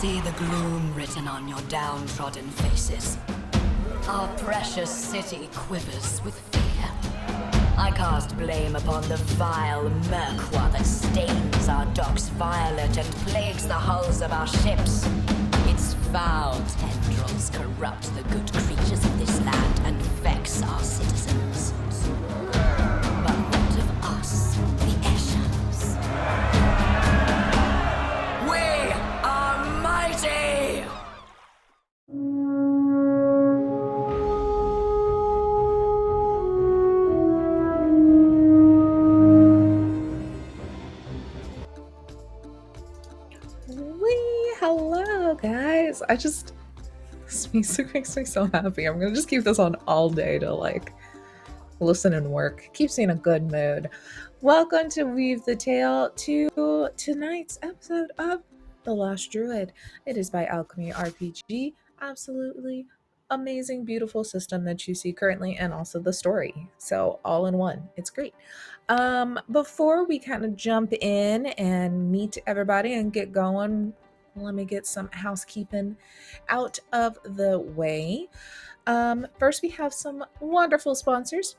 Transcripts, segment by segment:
see the gloom written on your downtrodden faces. Our precious city quivers with fear. I cast blame upon the vile Merkwa that stains our docks violet and plagues the hulls of our ships. Its foul tendrils corrupt the good creatures of this land and vex our citizens. But what of us, the Eshans? We are mighty! Hello guys, this music makes me so happy. I'm gonna just keep this on all day to like listen and work. Keeps me in a good mood. Welcome to Weave the Tale to tonight's episode of The Lost Druid. It is by Alchemy RPG. Absolutely amazing, beautiful system that you see currently, and also the story. So all in one. It's great. Before we kind of jump in and meet everybody and get going, let me get some housekeeping out of the way. First, we have some wonderful sponsors.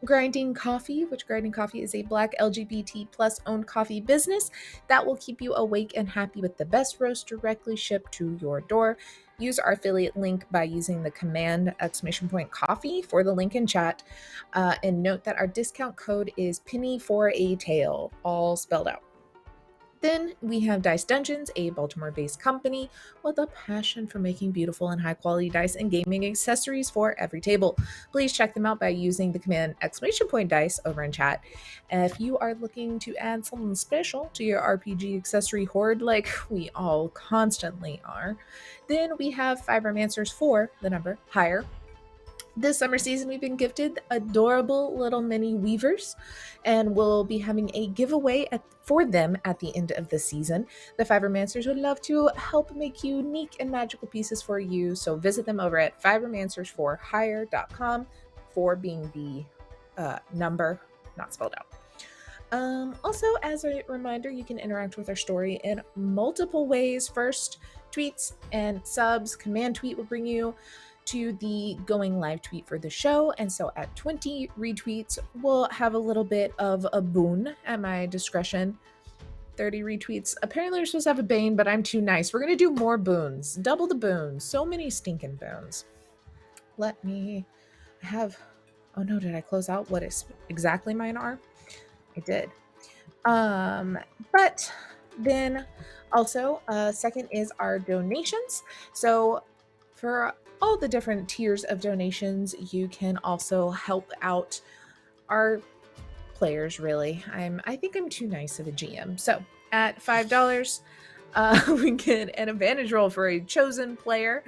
Grinding Coffee, which Grinding Coffee is a Black LGBT plus owned coffee business that will keep you awake and happy with the best roast directly shipped to your door. Use our affiliate link by using the command !coffee for the link in chat. And note that our discount code is penny for a tale, all spelled out. Then we have Dice Dungeons, a Baltimore-based company with a passion for making beautiful and high-quality dice and gaming accessories for every table. Please check them out by using the command !dice over in chat. If you are looking to add something special to your RPG accessory hoard like we all constantly are, then we have Fibermancers for the number higher. This summer season, we've been gifted adorable little mini weavers, and we'll be having a giveaway for them at the end of the season. The Fibermancers would love to help make unique and magical pieces for you, so visit them over at fibermancersforhire.com, 4 being the number, not spelled out. Also, as a reminder, you can interact with our story in multiple ways. First, tweets and subs. Command tweet will bring you to the going live tweet for the show, and so at 20 retweets we'll have a little bit of a boon at my discretion. 30 retweets, apparently you're supposed to have a bane, but I'm too nice. We're gonna do more boons, double the boons, so many stinking boons. Oh no, did I close out what is exactly mine are? I did. But then also second is our donations. So for all the different tiers of donations, you can also help out our players, really. I think I'm too nice of a GM. So at $5, we get an advantage roll for a chosen player.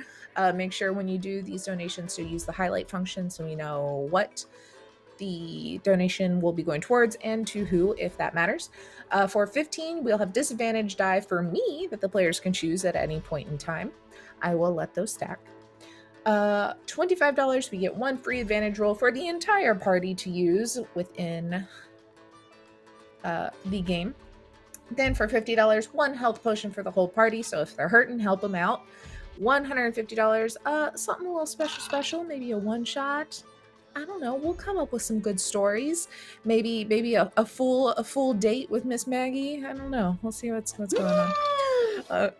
Make sure when you do these donations to use the highlight function so we know what the donation will be going towards and to who, if that matters. For 15, we'll have disadvantage die for me that the players can choose at any point in time. I will let those stack. $25, we get 1 free advantage roll for the entire party to use within the game. Then for $50, 1 health potion for the whole party, so if they're hurting, help them out. $150, something a little special, maybe a one-shot. I don't know, we'll come up with some good stories. Maybe a full date with Miss Maggie. I don't know, we'll see what's going on.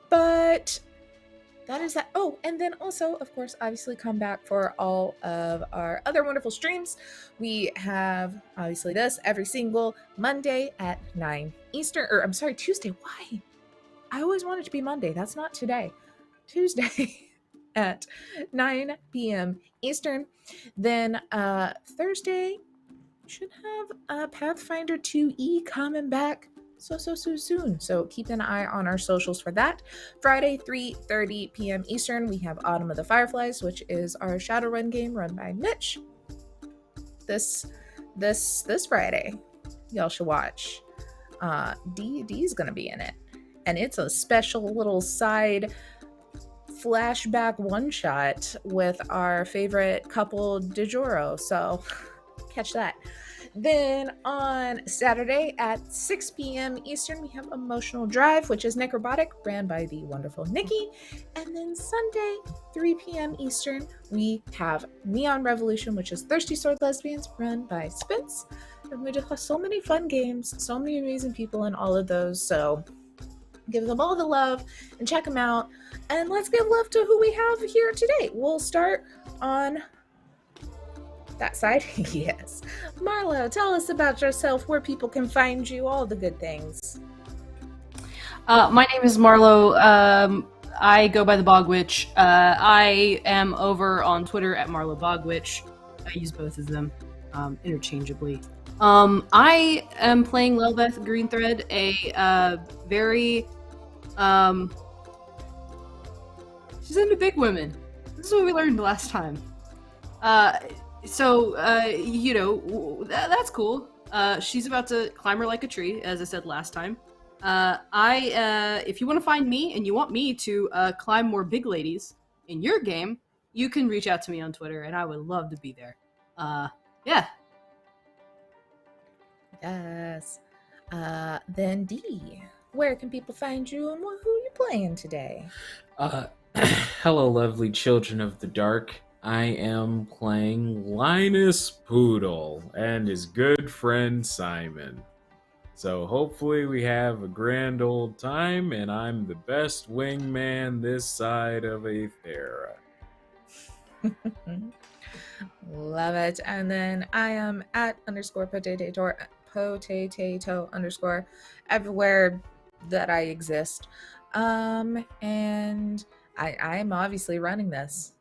But that is that. Oh, and then also, of course, obviously come back for all of our other wonderful streams. We have, obviously, this every single Monday at 9 Eastern, or I'm sorry, Tuesday. Why? I always want it to be Monday. That's not today. Tuesday at 9 p.m. Eastern. Then Thursday, should have Pathfinder 2E coming back so soon. So keep an eye on our socials for that. Friday, 3:30 p.m. Eastern, we have Autumn of the Fireflies, which is our Shadowrun game run by Mitch. This Friday, y'all should watch. D&D's gonna be in it, and it's a special little side flashback one-shot with our favorite couple, DeJoro. So catch that. Then on Saturday at 6 p.m. Eastern, we have Emotional Drive, which is Necrobotic, ran by the wonderful Nikki. And then Sunday, 3 p.m. Eastern, we have Neon Revolution, which is Thirsty Sword Lesbians, run by Spence. And we just have so many fun games, so many amazing people in all of those. So give them all the love and check them out. And let's give love to who we have here today. We'll start on that side. Yes. Marlo, tell us about yourself, where people can find you, all the good things. My name is Marlo. I go by the Bog Witch. I am over on Twitter at Marlo Bog Witch. I use both of them interchangeably. I am playing Lelbeth Greenthread, a very she's into big women. This is what we learned last time. So that's cool. She's about to climb her like a tree, as I said last time. If you want to find me and you want me to climb more big ladies in your game, you can reach out to me on Twitter, and I would love to be there. Yeah. Yes. Then D, where can people find you and who are you playing today? Hello, lovely children of the dark. I am playing Linus Poodle and his good friend Simon. So hopefully we have a grand old time, and I'm the best wingman this side of Aetherra. Love it. And then I am at _potato _ everywhere that I exist. And I'm obviously running this.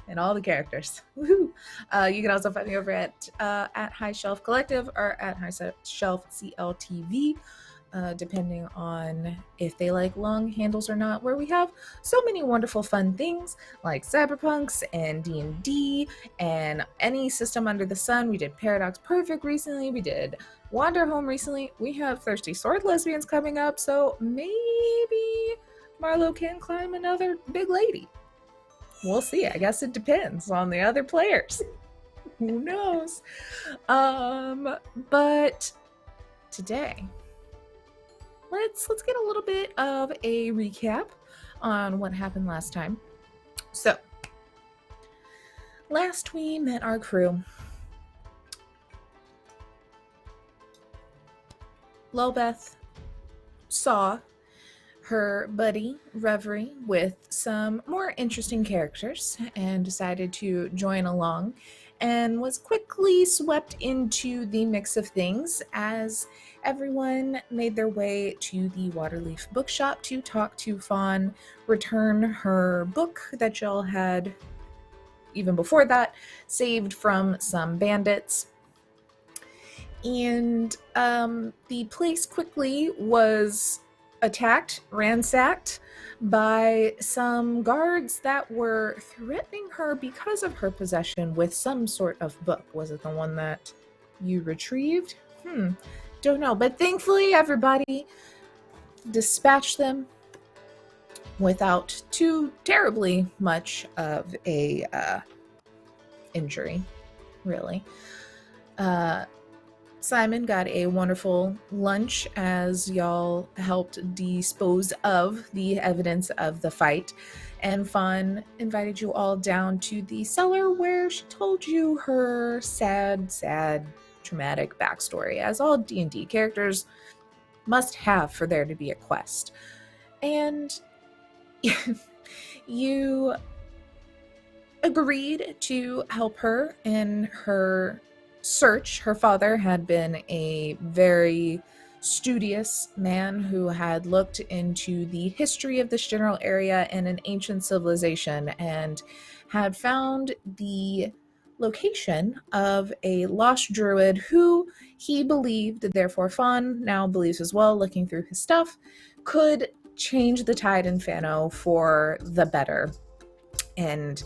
And all the characters. Woohoo! You can also find me over at High Shelf Collective or at High Shelf CLTV, depending on if they like long handles or not, where we have so many wonderful fun things like Cyberpunks and D&D and any system under the sun. We did Paradox Perfect recently. We did Wander Home recently. We have Thirsty Sword Lesbians coming up, so maybe Marlo can climb another big lady. We'll see. I guess it depends on the other players. Who knows? But today, let's get a little bit of a recap on what happened last time. So, last we met our crew. Lelbeth saw her buddy Reverie with some more interesting characters and decided to join along, and was quickly swept into the mix of things as everyone made their way to the Waterleaf bookshop to talk to Fawn, return her book that y'all had, even before that, saved from some bandits. And the place quickly was attacked, ransacked by some guards that were threatening her because of her possession with some sort of book. Was it the one that you retrieved? Don't know. But thankfully, everybody dispatched them without too terribly much of a injury, really. Simon got a wonderful lunch as y'all helped dispose of the evidence of the fight, and Fawn invited you all down to the cellar where she told you her sad, traumatic backstory, as all D&D characters must have for there to be a quest. And you agreed to help her in her search. Her father had been a very studious man who had looked into the history of this general area and an ancient civilization, and had found the location of a lost druid who he believed, therefore Fawn now believes as well, looking through his stuff, could change the tide in Fano for the better, and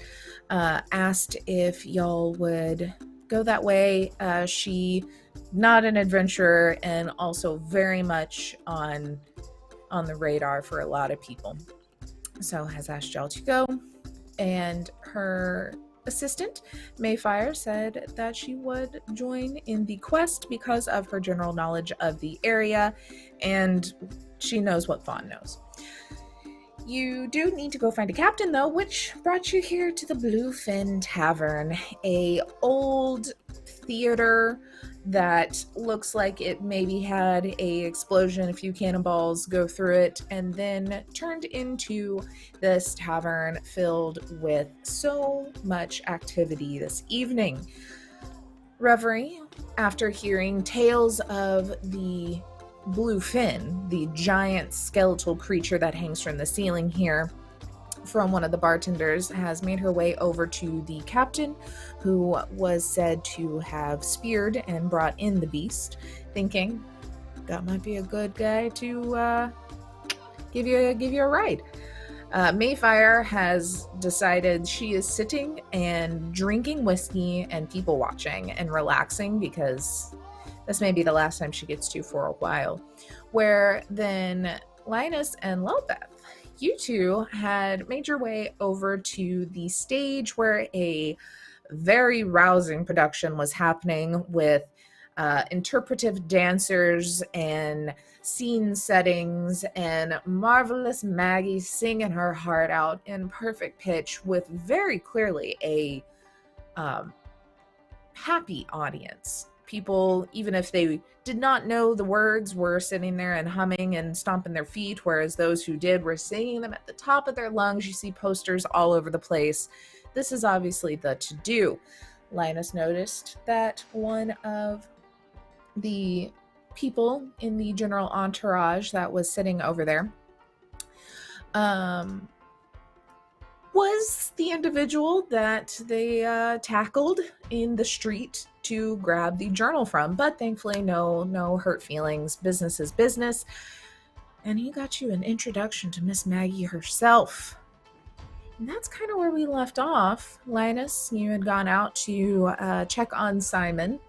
asked if y'all would go that way. She, not an adventurer, and also very much on the radar for a lot of people, so has asked y'all to go. And her assistant, Mayfire, said that she would join in the quest because of her general knowledge of the area, and she knows what Fawn knows. You do need to go find a captain, though, which brought you here to the Blue Fin Tavern, a old theater that looks like it maybe had a explosion, a few cannonballs go through it, and then turned into this tavern filled with so much activity this evening. Reverie, after hearing tales of the Bluefin, the giant skeletal creature that hangs from the ceiling here, from one of the bartenders, has made her way over to the captain, who was said to have speared and brought in the beast, thinking that might be a good guy to give you a ride. Mayfire has decided she is sitting and drinking whiskey and people watching and relaxing, because this may be the last time she gets to for a while. Where then Linus and Lelbeth, you two had made your way over to the stage where a very rousing production was happening with interpretive dancers and scene settings, and marvelous Maggie singing her heart out in perfect pitch with very clearly a happy audience. People, even if they did not know the words, were sitting there and humming and stomping their feet, whereas those who did were singing them at the top of their lungs. You see posters all over the place. This is obviously the to-do. Linus noticed that one of the people in the general entourage that was sitting over there was the individual that they tackled in the street to grab the journal from, but thankfully no hurt feelings. Business is business. And he got you an introduction to Miss Maggie herself. And that's kind of where we left off. Linus, you had gone out to check on Simon,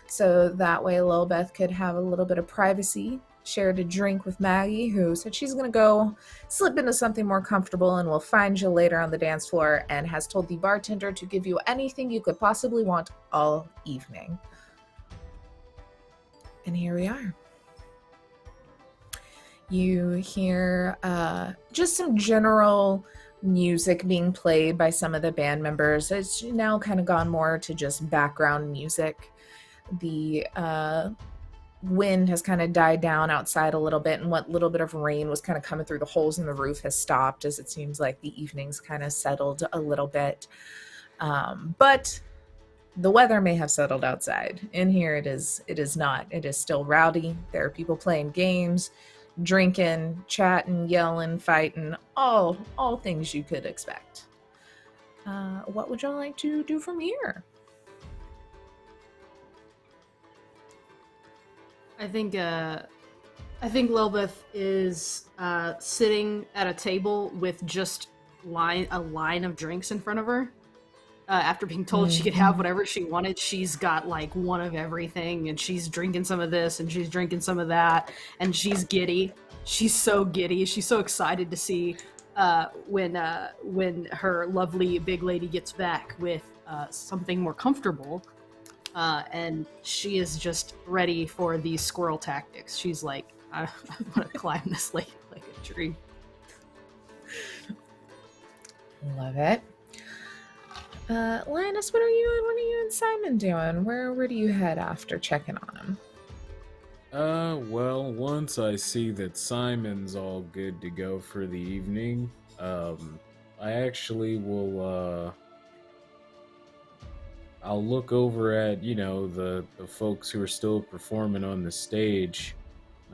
so that way Lelbeth could have a little bit of privacy, shared a drink with Maggie, who said she's going to go slip into something more comfortable and will find you later on the dance floor, and has told the bartender to give you anything you could possibly want all evening. And here we are. You hear just some general music being played by some of the band members. It's now kind of gone more to just background music. The wind has kind of died down outside a little bit, and what little bit of rain was kind of coming through the holes in the roof has stopped, as it seems like the evening's kind of settled a little bit. But the weather may have settled outside. In here it is not. It is still rowdy. There are people playing games, drinking, chatting, yelling, fighting, all things you could expect. What would you like to do from here? I think Lelbeth is sitting at a table with just a line of drinks in front of her. After being told she could have whatever she wanted, she's got like one of everything, and she's drinking some of this and she's drinking some of that, and she's giddy. She's so giddy. She's so excited to see when her lovely big lady gets back with something more comfortable. And she is just ready for these squirrel tactics. She's like, I want to climb this lake like a tree. Love it. Linus, what are you and Simon doing? Where do you head after checking on him? Well, once I see that Simon's all good to go for the evening, I actually will, I'll look over at, the folks who are still performing on the stage.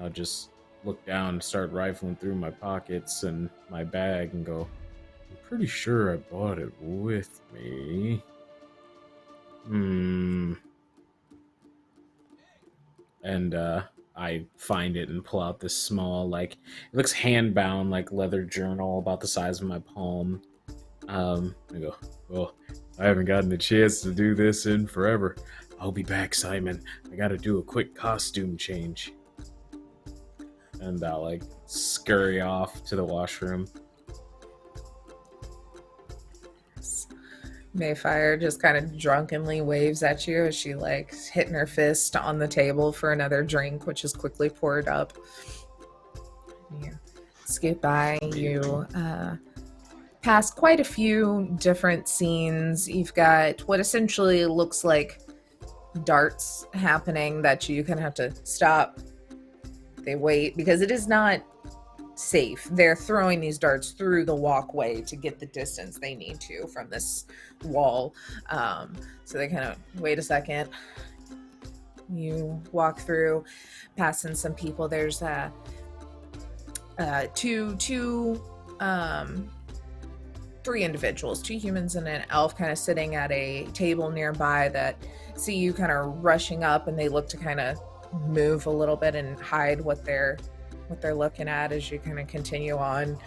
I'll just look down and start rifling through my pockets and my bag and go, I'm pretty sure I bought it with me. And, I find it and pull out this small, it looks hand-bound, leather journal about the size of my palm. I go, well, I haven't gotten a chance to do this in forever. I'll be back, Simon. I gotta do a quick costume change. And I'll, scurry off to the washroom. Mayfire just kind of drunkenly waves at you as she like hitting her fist on the table for another drink, which is quickly poured up. You skip by, you pass quite a few different scenes. You've got what essentially looks like darts happening that you kind of have to stop. They wait because it is not safe. They're throwing these darts through the walkway to get the distance they need to from this wall. So they kind of wait a second. You walk through, passing some people. There's three individuals, 2 humans and an elf, kind of sitting at a table nearby that see you kind of rushing up, and they look to kind of move a little bit and hide what they're looking at as you kind of continue on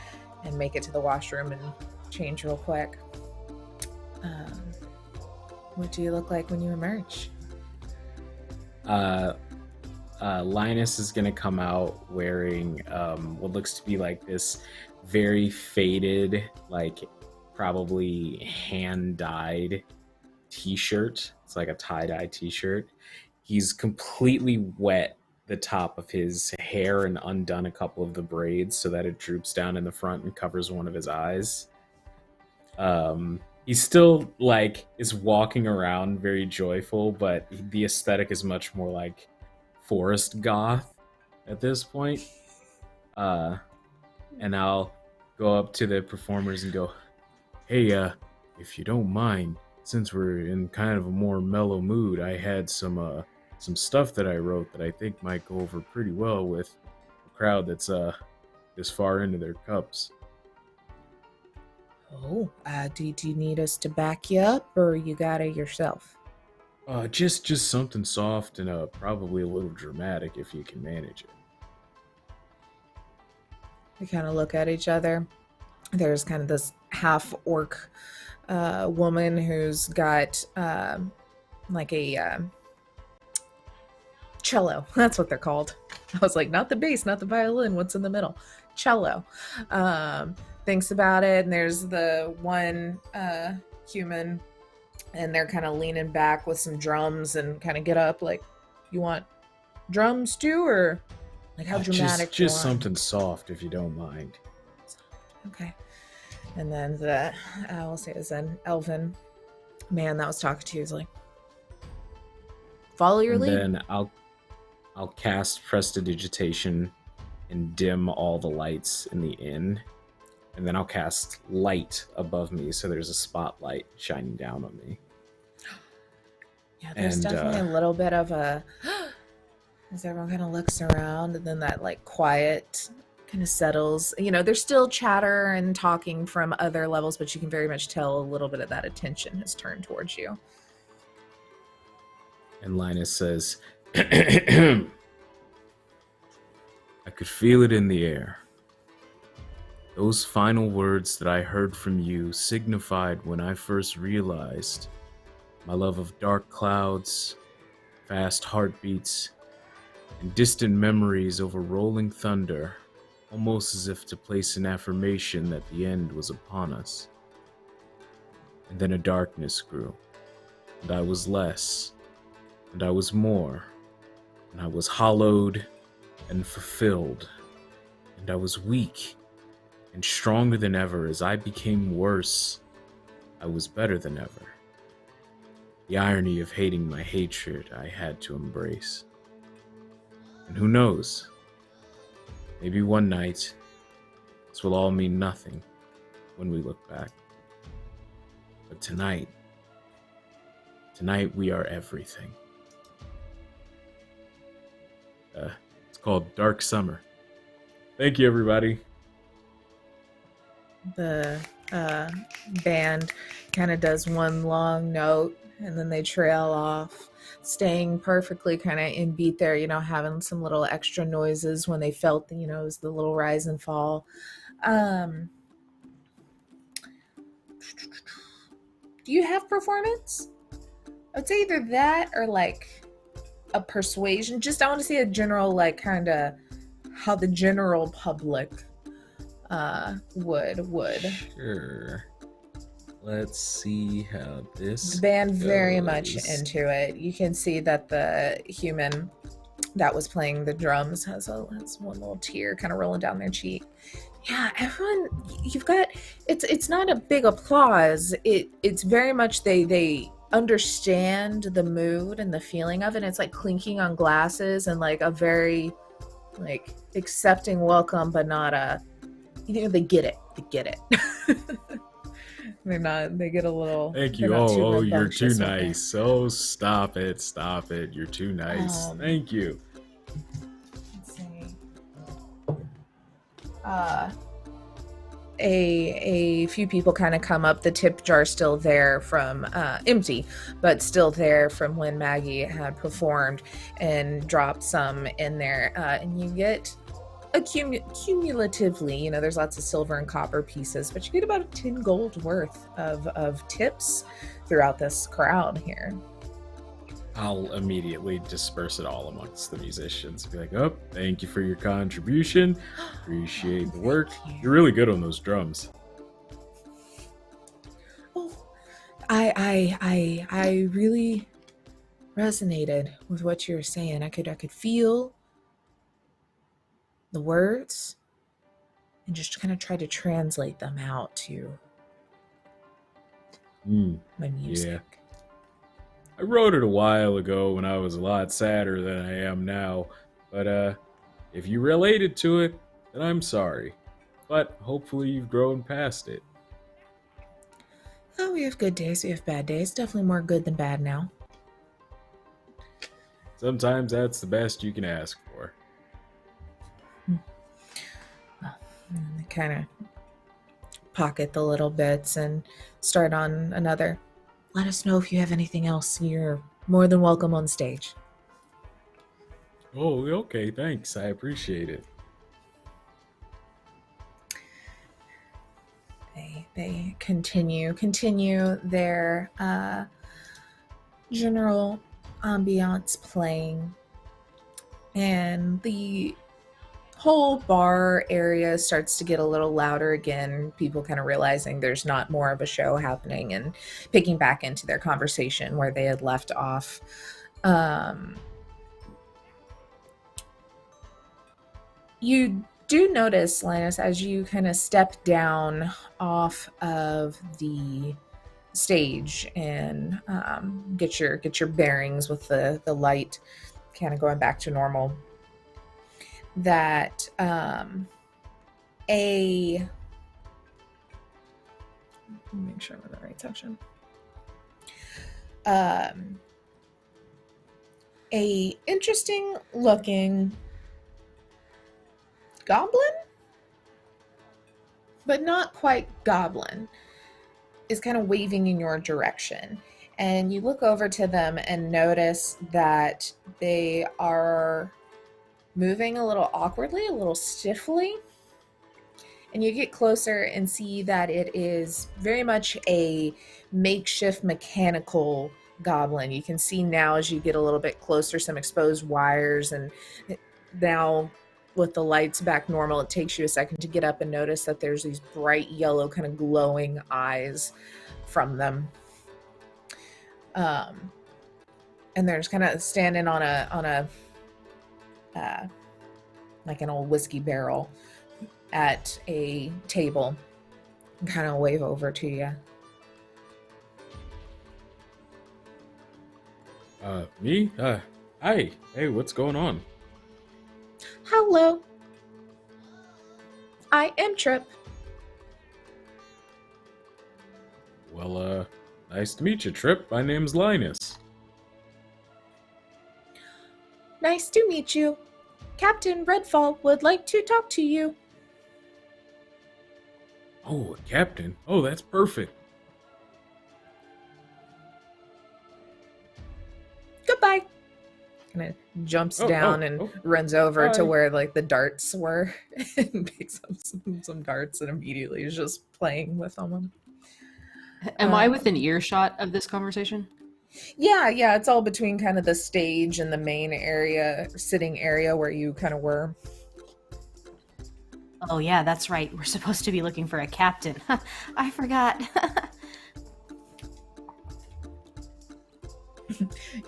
and make it to the washroom and change real quick. What do you look like when you emerge? Linus is gonna come out wearing what looks to be like this very faded, like probably hand-dyed t-shirt. It's like a tie-dye t-shirt. He's completely wet the top of his hair and undone a couple of the braids so that it droops down in the front and covers one of his eyes. He still like is walking around very joyful, but the aesthetic is much more like forest goth at this point. And I'll go up to the performers and go, "Hey, if you don't mind, since we're in kind of a more mellow mood, I had some stuff that I wrote that I think might go over pretty well with a crowd that's this far into their cups." Oh, do you need us to back you up, or you got it yourself? Just something soft and probably a little dramatic if you can manage it. We kind of look at each other. There's kind of this half-orc woman who's got like a cello. That's what they're called. I was like, not the bass, not the violin. What's in the middle? Cello. Thinks about it, and there's the one human, and they're kind of leaning back with some drums and kind of get up like, you want drums too, or like how dramatic? Just something soft, if you don't mind. Okay. And then the I will say it was an elven man that was talking to you is like, follow your lead. Then I'll cast Prestidigitation and dim all the lights in the inn. And then I'll cast light above me, so there's a spotlight shining down on me. Yeah, there's definitely a little bit of a... as everyone kind of looks around, and then that like quiet kind of settles. You know, there's still chatter and talking from other levels, but you can very much tell a little bit of that attention has turned towards you. And Linus says, "I could feel it in the air. Those final words that I heard from you signified when I first realized my love of dark clouds, fast heartbeats, and distant memories over rolling thunder, almost as if to place an affirmation that the end was upon us. And then a darkness grew, and I was less, and I was more, and I was hollowed and fulfilled, and I was weak and stronger than ever. As I became worse, I was better than ever. The irony of hating my hatred I had to embrace. And who knows, maybe one night this will all mean nothing when we look back. But tonight we are everything." It's called Dark Summer. Thank you, everybody. The band kind of does one long note, and then they trail off, staying perfectly kind of in beat there, you know, having some little extra noises when they felt, you know, it was the little rise and fall. Do you have performance? I would say either that or like a persuasion. Just I want to see a general like kind of how the general public would. Sure. let's see how this The band very much goes. into it. You can see that the human that was playing the drums has one little tear kind of rolling down their cheek. Yeah, everyone, you've got it's not a big applause. It's very much they understand the mood and the feeling of it. It's like clinking on glasses and like a very like accepting welcome, but not a they get it. They get it. They get a little. Thank they're you. not Oh, you're too rambunctious with it. nice. Oh, stop it. Stop it. You're too nice. Thank you. Let's see. A few people kind of come up. The tip jar still there from empty, but still there from when Maggie had performed, and drop some in there. And you get cumulatively, there's lots of silver and copper pieces, but you get about 10 gold worth of tips throughout this crowd here. I'll immediately disperse it all amongst the musicians. Be like, oh, thank you for your contribution. Appreciate the work. You're really good on those drums. Oh, I really resonated with what you were saying. I could feel the words and just kind of try to translate them out to my music. Yeah. I wrote it a while ago when I was a lot sadder than I am now, but if you related to it, then I'm sorry. But hopefully you've grown past it. Oh, we have good days, we have bad days. Definitely more good than bad now. Sometimes that's the best you can ask for. And they kind of pocket the little bits and start on another. Let us know if you have anything else. You're more than welcome on stage. Oh, okay, thanks. I appreciate it. They continue their general ambiance playing, and the whole bar area starts to get a little louder again, people kind of realizing there's not more of a show happening and picking back into their conversation where they had left off. You do notice, Linus, as you kind of step down off of the stage and get your bearings with the light kind of going back to normal, that let me make sure I'm in the right section. A interesting looking goblin, but not quite goblin, is kind of waving in your direction. And you look over to them and notice that they are moving a little awkwardly, a little stiffly. And you get closer and see that it is very much a makeshift mechanical goblin. You can see now as you get a little bit closer some exposed wires, and now with the lights back normal, it takes you a second to get up and notice that there's these bright yellow kind of glowing eyes from them. And they're just kind of standing on a like an old whiskey barrel at a table and kind of wave over to you. Me? Hi. Hey, what's going on? Hello. I am Trip. Well, nice to meet you, Trip. My name's Linus. Nice to meet you. Captain Redfall would like to talk to you. Oh, a captain? Oh, that's perfect. Goodbye. Kind of jumps down and runs over to where like the darts were and picks up some darts and immediately is just playing with them. Am I within earshot of this conversation? Yeah, it's all between kind of the stage and the main area, sitting area where you kind of were. Oh yeah, that's right. We're supposed to be looking for a captain. I forgot.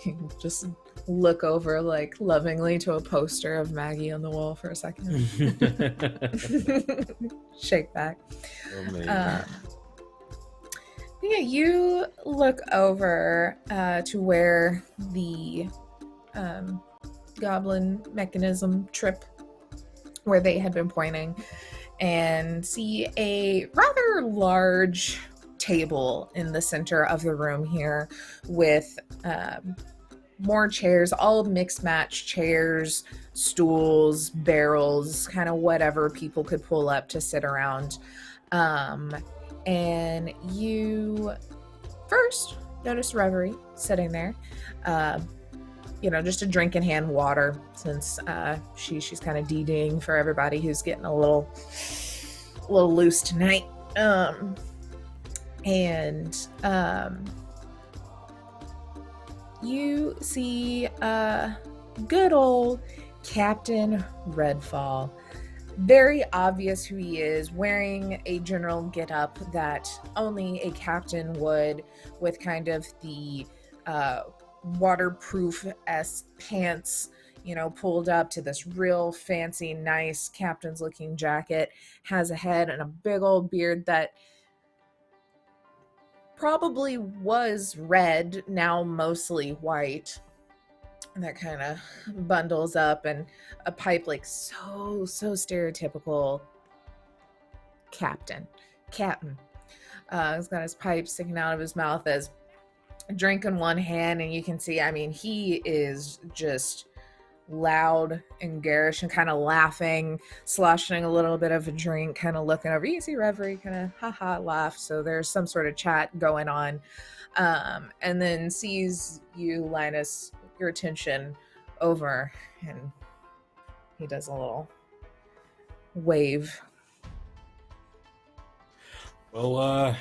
You just look over like lovingly to a poster of Maggie on the wall for a second. Shake back. Amazing. Yeah, you look over to where the goblin mechanism trip, where they had been pointing, and see a rather large table in the center of the room here with more chairs, all mixed match chairs, stools, barrels, kind of whatever people could pull up to sit around. And you first notice Reverie sitting there, just a drink in hand, water, since she's kind of DDing for everybody who's getting a little loose tonight. You see good old Captain Redfall. Very obvious who he is, wearing a general getup that only a captain would, with kind of the waterproof-esque pants, pulled up to this real fancy, nice captain's-looking jacket. Has a head and a big old beard that probably was red, now mostly white. That kind of bundles up, and a pipe, like so stereotypical captain. He's got his pipe sticking out of his mouth as a drink in one hand, and you can see, he is just loud and garish and kind of laughing, sloshing a little bit of a drink, kind of looking over. You can see Reverie kind of haha laugh, so there's some sort of chat going on, and then sees you, Linus, your attention over, and he does a little wave. Well,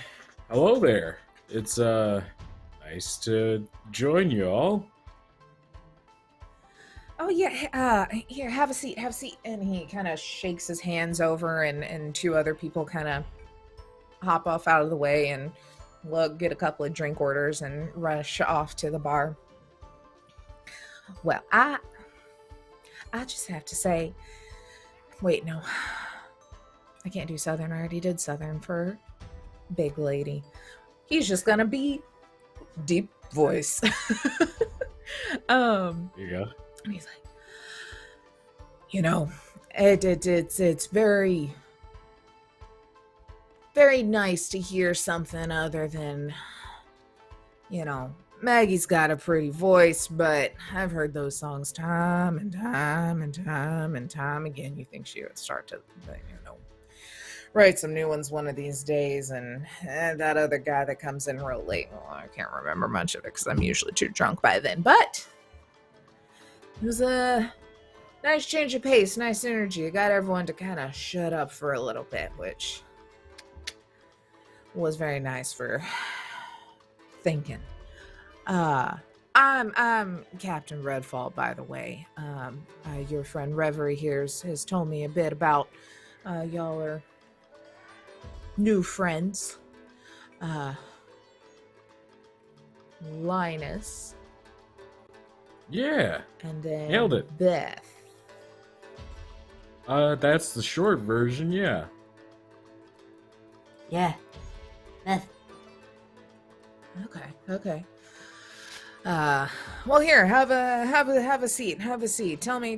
hello there. It's nice to join you all. Oh yeah, here, have a seat. And he kind of shakes his hands over, and two other people kind of hop off out of the way and get a couple of drink orders and rush off to the bar. Well, I just have to say, wait, no, I can't do Southern. I already did Southern for Big Lady. He's just gonna be deep voice. Here you go. And he's like, it's very, very nice to hear something other than, Maggie's got a pretty voice, but I've heard those songs time and time and time and time again. You think she would start to, write some new ones one of these days, and that other guy that comes in real late, well, I can't remember much of it because I'm usually too drunk by then, but it was a nice change of pace, nice energy. It got everyone to kind of shut up for a little bit, which was very nice for thinking. I'm Captain Redfall, by the way. Your friend Reverie here has told me a bit about y'all are new friends. Linus. Yeah. And then nailed it. Beth. That's the short version, yeah. Yeah. Beth. Okay. Well, here, have a seat. Have a seat. Tell me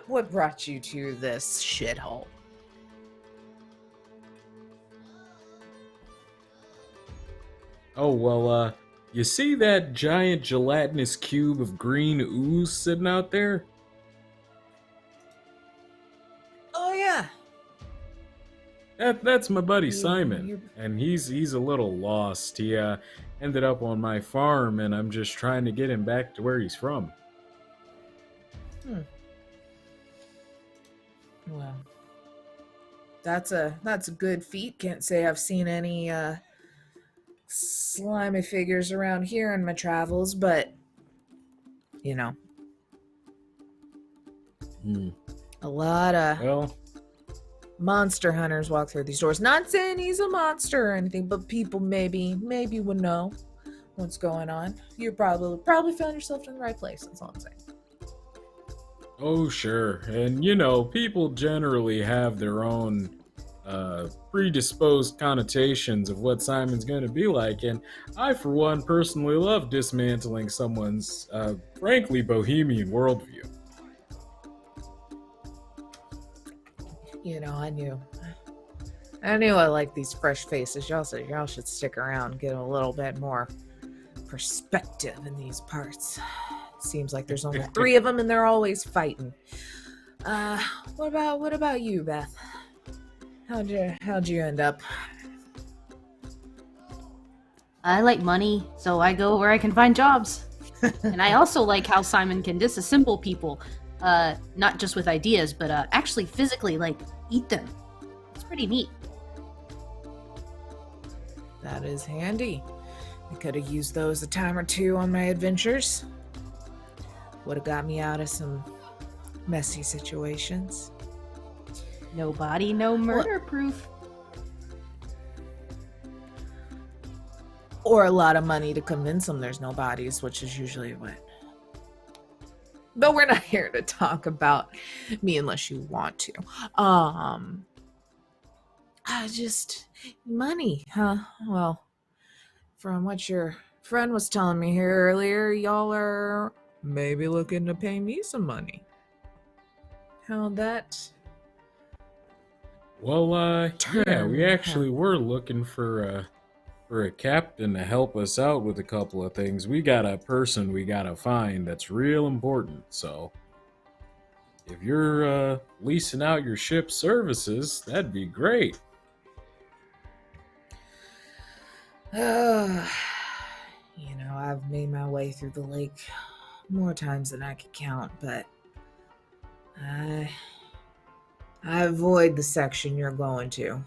what brought you to this shithole. Oh, well, you see that giant gelatinous cube of green ooze sitting out there? Oh yeah. That's my buddy Simon, and he's a little lost. He ended up on my farm, and I'm just trying to get him back to where he's from. Well, that's a good feat. Can't say I've seen any slimy figures around here in my travels, but a lot of monster hunters walk through these doors. Not saying he's a monster or anything, but people maybe would know. what's going on. You probably found yourself in the right place, that's all I'm saying. Oh, sure. And, you know, people generally have their own predisposed connotations of what Simon's going to be like. And I, for one, personally love dismantling someone's, frankly, bohemian worldview. You know, I knew I liked these fresh faces. Y'all should stick around, get a little bit more perspective in these parts. Seems like there's only 3 of them and they're always fighting. What about you, Beth? How'd you end up? I like money, so I go where I can find jobs. And I also like how Simon can disassemble people, not just with ideas, but actually physically, like, eat them. It's pretty neat. That is handy. I could have used those a time or two on my adventures. Would have got me out of some messy situations. No body, no murder proof. Or a lot of money to convince them there's no bodies, which is usually what. But we're not here to talk about me unless you want to. Just money, huh? Well, from what your friend was telling me here earlier, y'all are maybe looking to pay me some money. How'd that? Well, yeah, we turn actually out? were looking for a captain to help us out with a couple of things. We got a person we gotta find that's real important, so if you're leasing out your ship's services, that'd be great. You know, I've made my way through the lake more times than I could count, but I avoid the section you're going to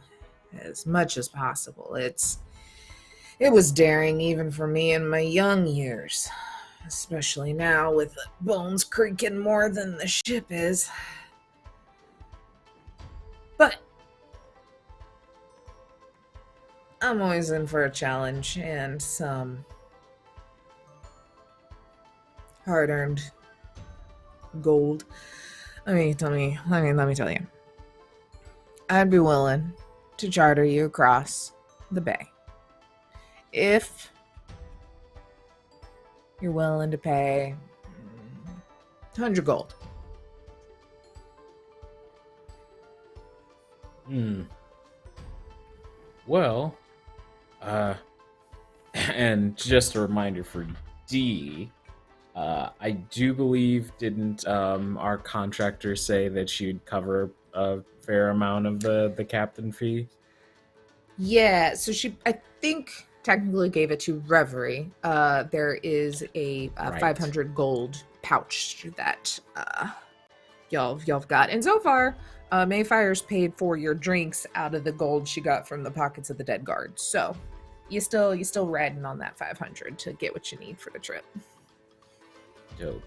as much as possible. It was daring even for me in my young years, especially now with the bones creaking more than the ship is. But I'm always in for a challenge and some hard-earned gold. Let me tell you. I'd be willing to charter you across the bay. If you're willing to pay 100 gold. Well, and just a reminder for D, I do believe, didn't our contractor say that she'd cover a fair amount of the captain fee? Yeah, so I think technically gave it to Reverie. There is a Right. 500 gold pouch that y'all've got. And so far, Mayfire's paid for your drinks out of the gold she got from the pockets of the dead guards. So you still riding on that 500 to get what you need for the trip. Dope.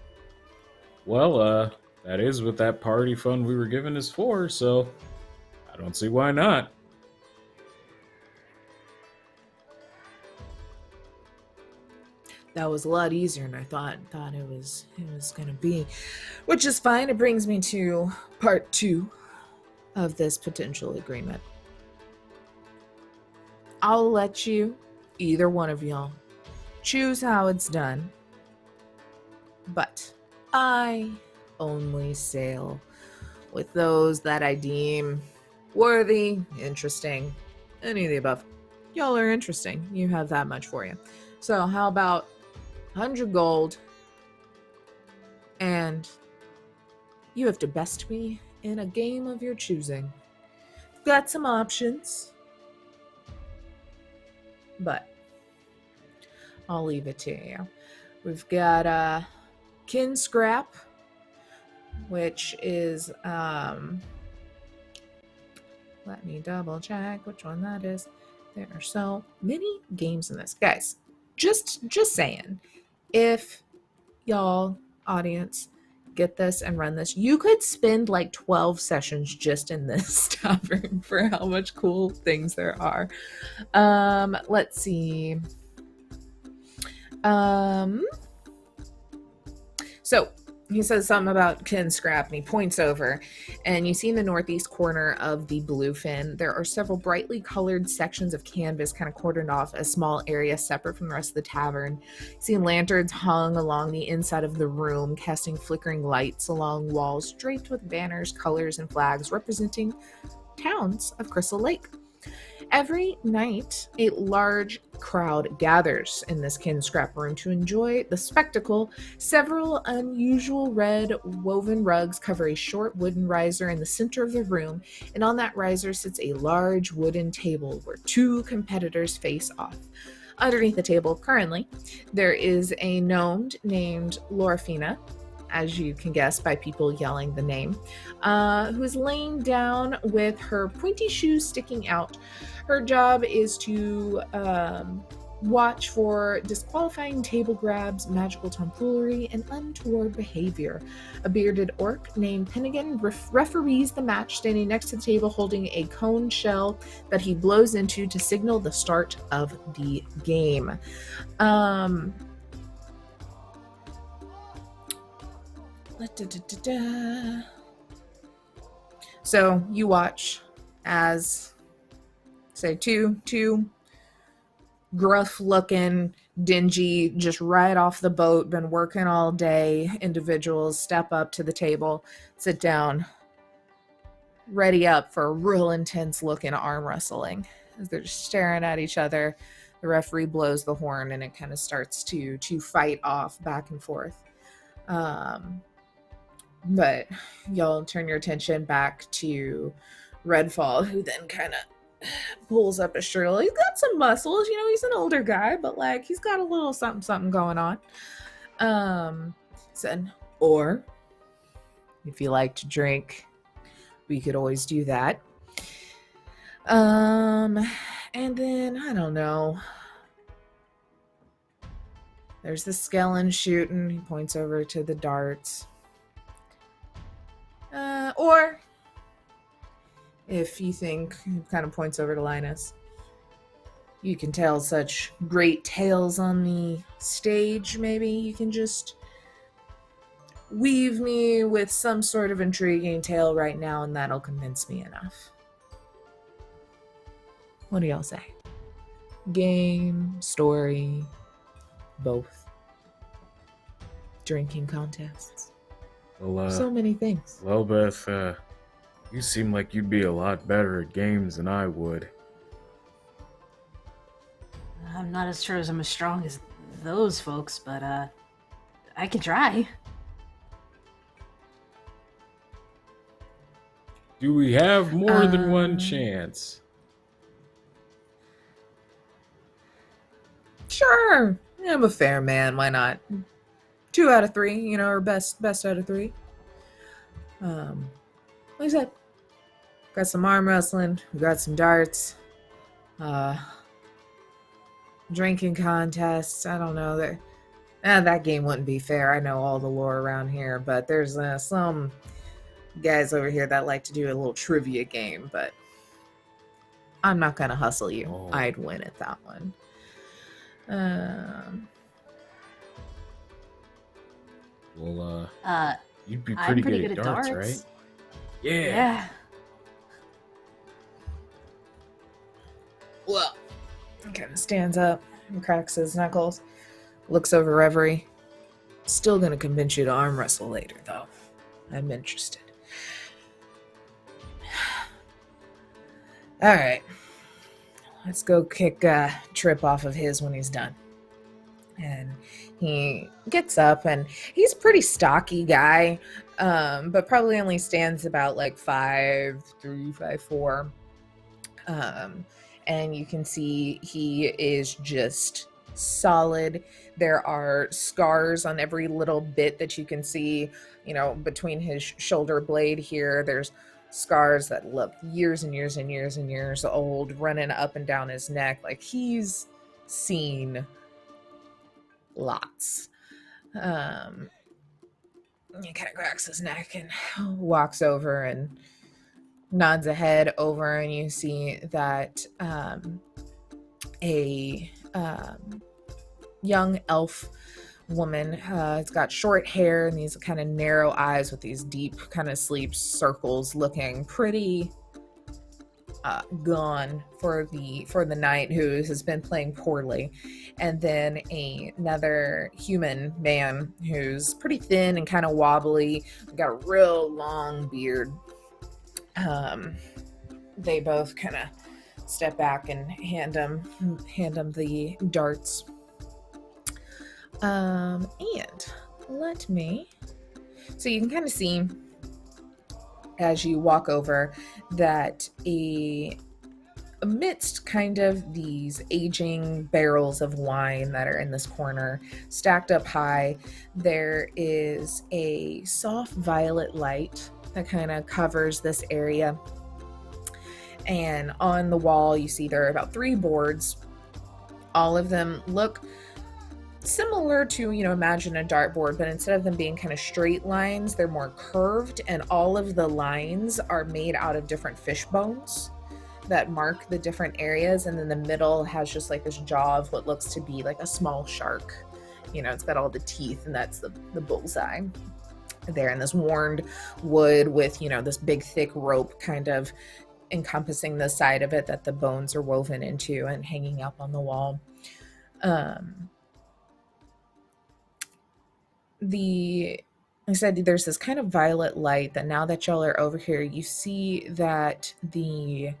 Well, that is what that party fund we were given is for, so I don't see why not. That was a lot easier than I thought it was gonna be. Which is fine. It brings me to part 2 of this potential agreement. I'll let you, either one of y'all, choose how it's done. But I only sail with those that I deem worthy, interesting, any of the above. Y'all are interesting. You have that much for you. So how about 100 gold, and you have to best me in a game of your choosing. Got some options, but I'll leave it to you. We've got kin scrap, which is let me double check which one that is. There are so many games in this, guys. Just saying, if y'all audience get this and run this, you could spend like 12 sessions just in this tavern for how much cool things there are. Let's see. So he says something about kin scrap, and he points over, and you see in the northeast corner of the Bluefin, there are several brightly colored sections of canvas kind of cordoned off a small area separate from the rest of the tavern. You see lanterns hung along the inside of the room, casting flickering lights along walls draped with banners, colors, and flags representing towns of Crystal Lake. Every night, a large crowd gathers in this kin scrap room to enjoy the spectacle. Several unusual red woven rugs cover a short wooden riser in the center of the room, and on that riser sits a large wooden table where two competitors face off. Underneath the table, currently, there is a gnome named Lorfina, as you can guess by people yelling the name, who is laying down with her pointy shoes sticking out. Her job is to watch for disqualifying table grabs, magical tomfoolery, and untoward behavior. A bearded orc named Pennigan referees the match, standing next to the table holding a cone shell that he blows into to signal the start of the game. So you watch as, say, two gruff-looking, dingy, just right off the boat, been working all day individuals step up to the table, sit down, ready up for a real intense-looking arm wrestling. As they're just staring at each other, the referee blows the horn, and it kind of starts to fight off back and forth. But y'all turn your attention back to Redfall, who then kind of pulls up his shirt. He's got some muscles, he's an older guy, but like he's got a little something going on. Said, or if you like to drink, we could always do that. And then I don't know. There's the skeleton shooting. He points over to the darts. Or if you think, he kind of points over to Linus, you can tell such great tales on the stage, maybe you can just weave me with some sort of intriguing tale right now, and that'll convince me enough. What do y'all say? Game, story, both. Drinking contests. Well, so many things. Lelbeth, you seem like you'd be a lot better at games than I would. I'm not as sure as I'm as strong as those folks, but I can try. Do we have more than one chance? Sure. I'm a fair man. Why not? 2 out of 3, or best out of 3. Like I said, got some arm wrestling. We got some darts. Drinking contests. I don't know. That game wouldn't be fair. I know all the lore around here, but there's some guys over here that like to do a little trivia game, but I'm not gonna hustle you. Oh. I'd win at that one. Well, you'd be I'm pretty good at darts, right? Yeah. Well, he kind of stands up and cracks his knuckles, looks over Reverie. Still gonna convince you to arm wrestle later, though. I'm interested. All right. Let's go kick Trip off of his when he's done. And he gets up, and he's a pretty stocky guy, but probably only stands about like 5'3", 5'4". And you can see he is just solid. There are scars on every little bit that you can see, between his shoulder blade here. There's scars that look years and years and years and years old, running up and down his neck. Like he's seen lots. He kind of cracks his neck and walks over and nods a head over, and you see that a young elf woman. It's got short hair and these kind of narrow eyes with these deep kind of sleep circles, looking pretty gone for the night, who has been playing poorly. And then another human man who's pretty thin and kind of wobbly, got a real long beard. They both kind of step back and hand him the darts. And let me, so you can kind of see as you walk over that amidst kind of these aging barrels of wine that are in this corner, stacked up high, there is a soft violet light that kind of covers this area. And on the wall, you see there are about 3 boards. All of them look similar to, imagine a dartboard, but instead of them being kind of straight lines, they're more curved, and all of the lines are made out of different fish bones that mark the different areas. And then the middle has just like this jaw of what looks to be like a small shark. It's got all the teeth, and that's the bullseye there, and this worn wood with, this big thick rope kind of encompassing the side of it that the bones are woven into and hanging up on the wall. Like I said, there's this kind of violet light that now that y'all are over here, you see that the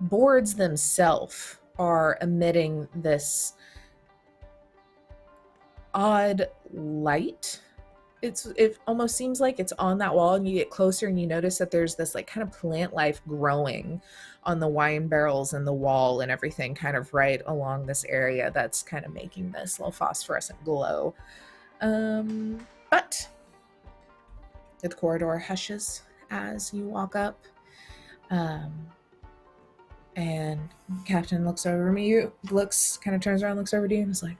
boards themselves are emitting this odd light. It almost seems like it's on that wall, and you get closer and you notice that there's this like kind of plant life growing on the wine barrels and the wall and everything kind of right along this area that's kind of making this little phosphorescent glow. But the corridor hushes as you walk up. And Captain looks over at you, kind of turns around, looks over to you, and is like,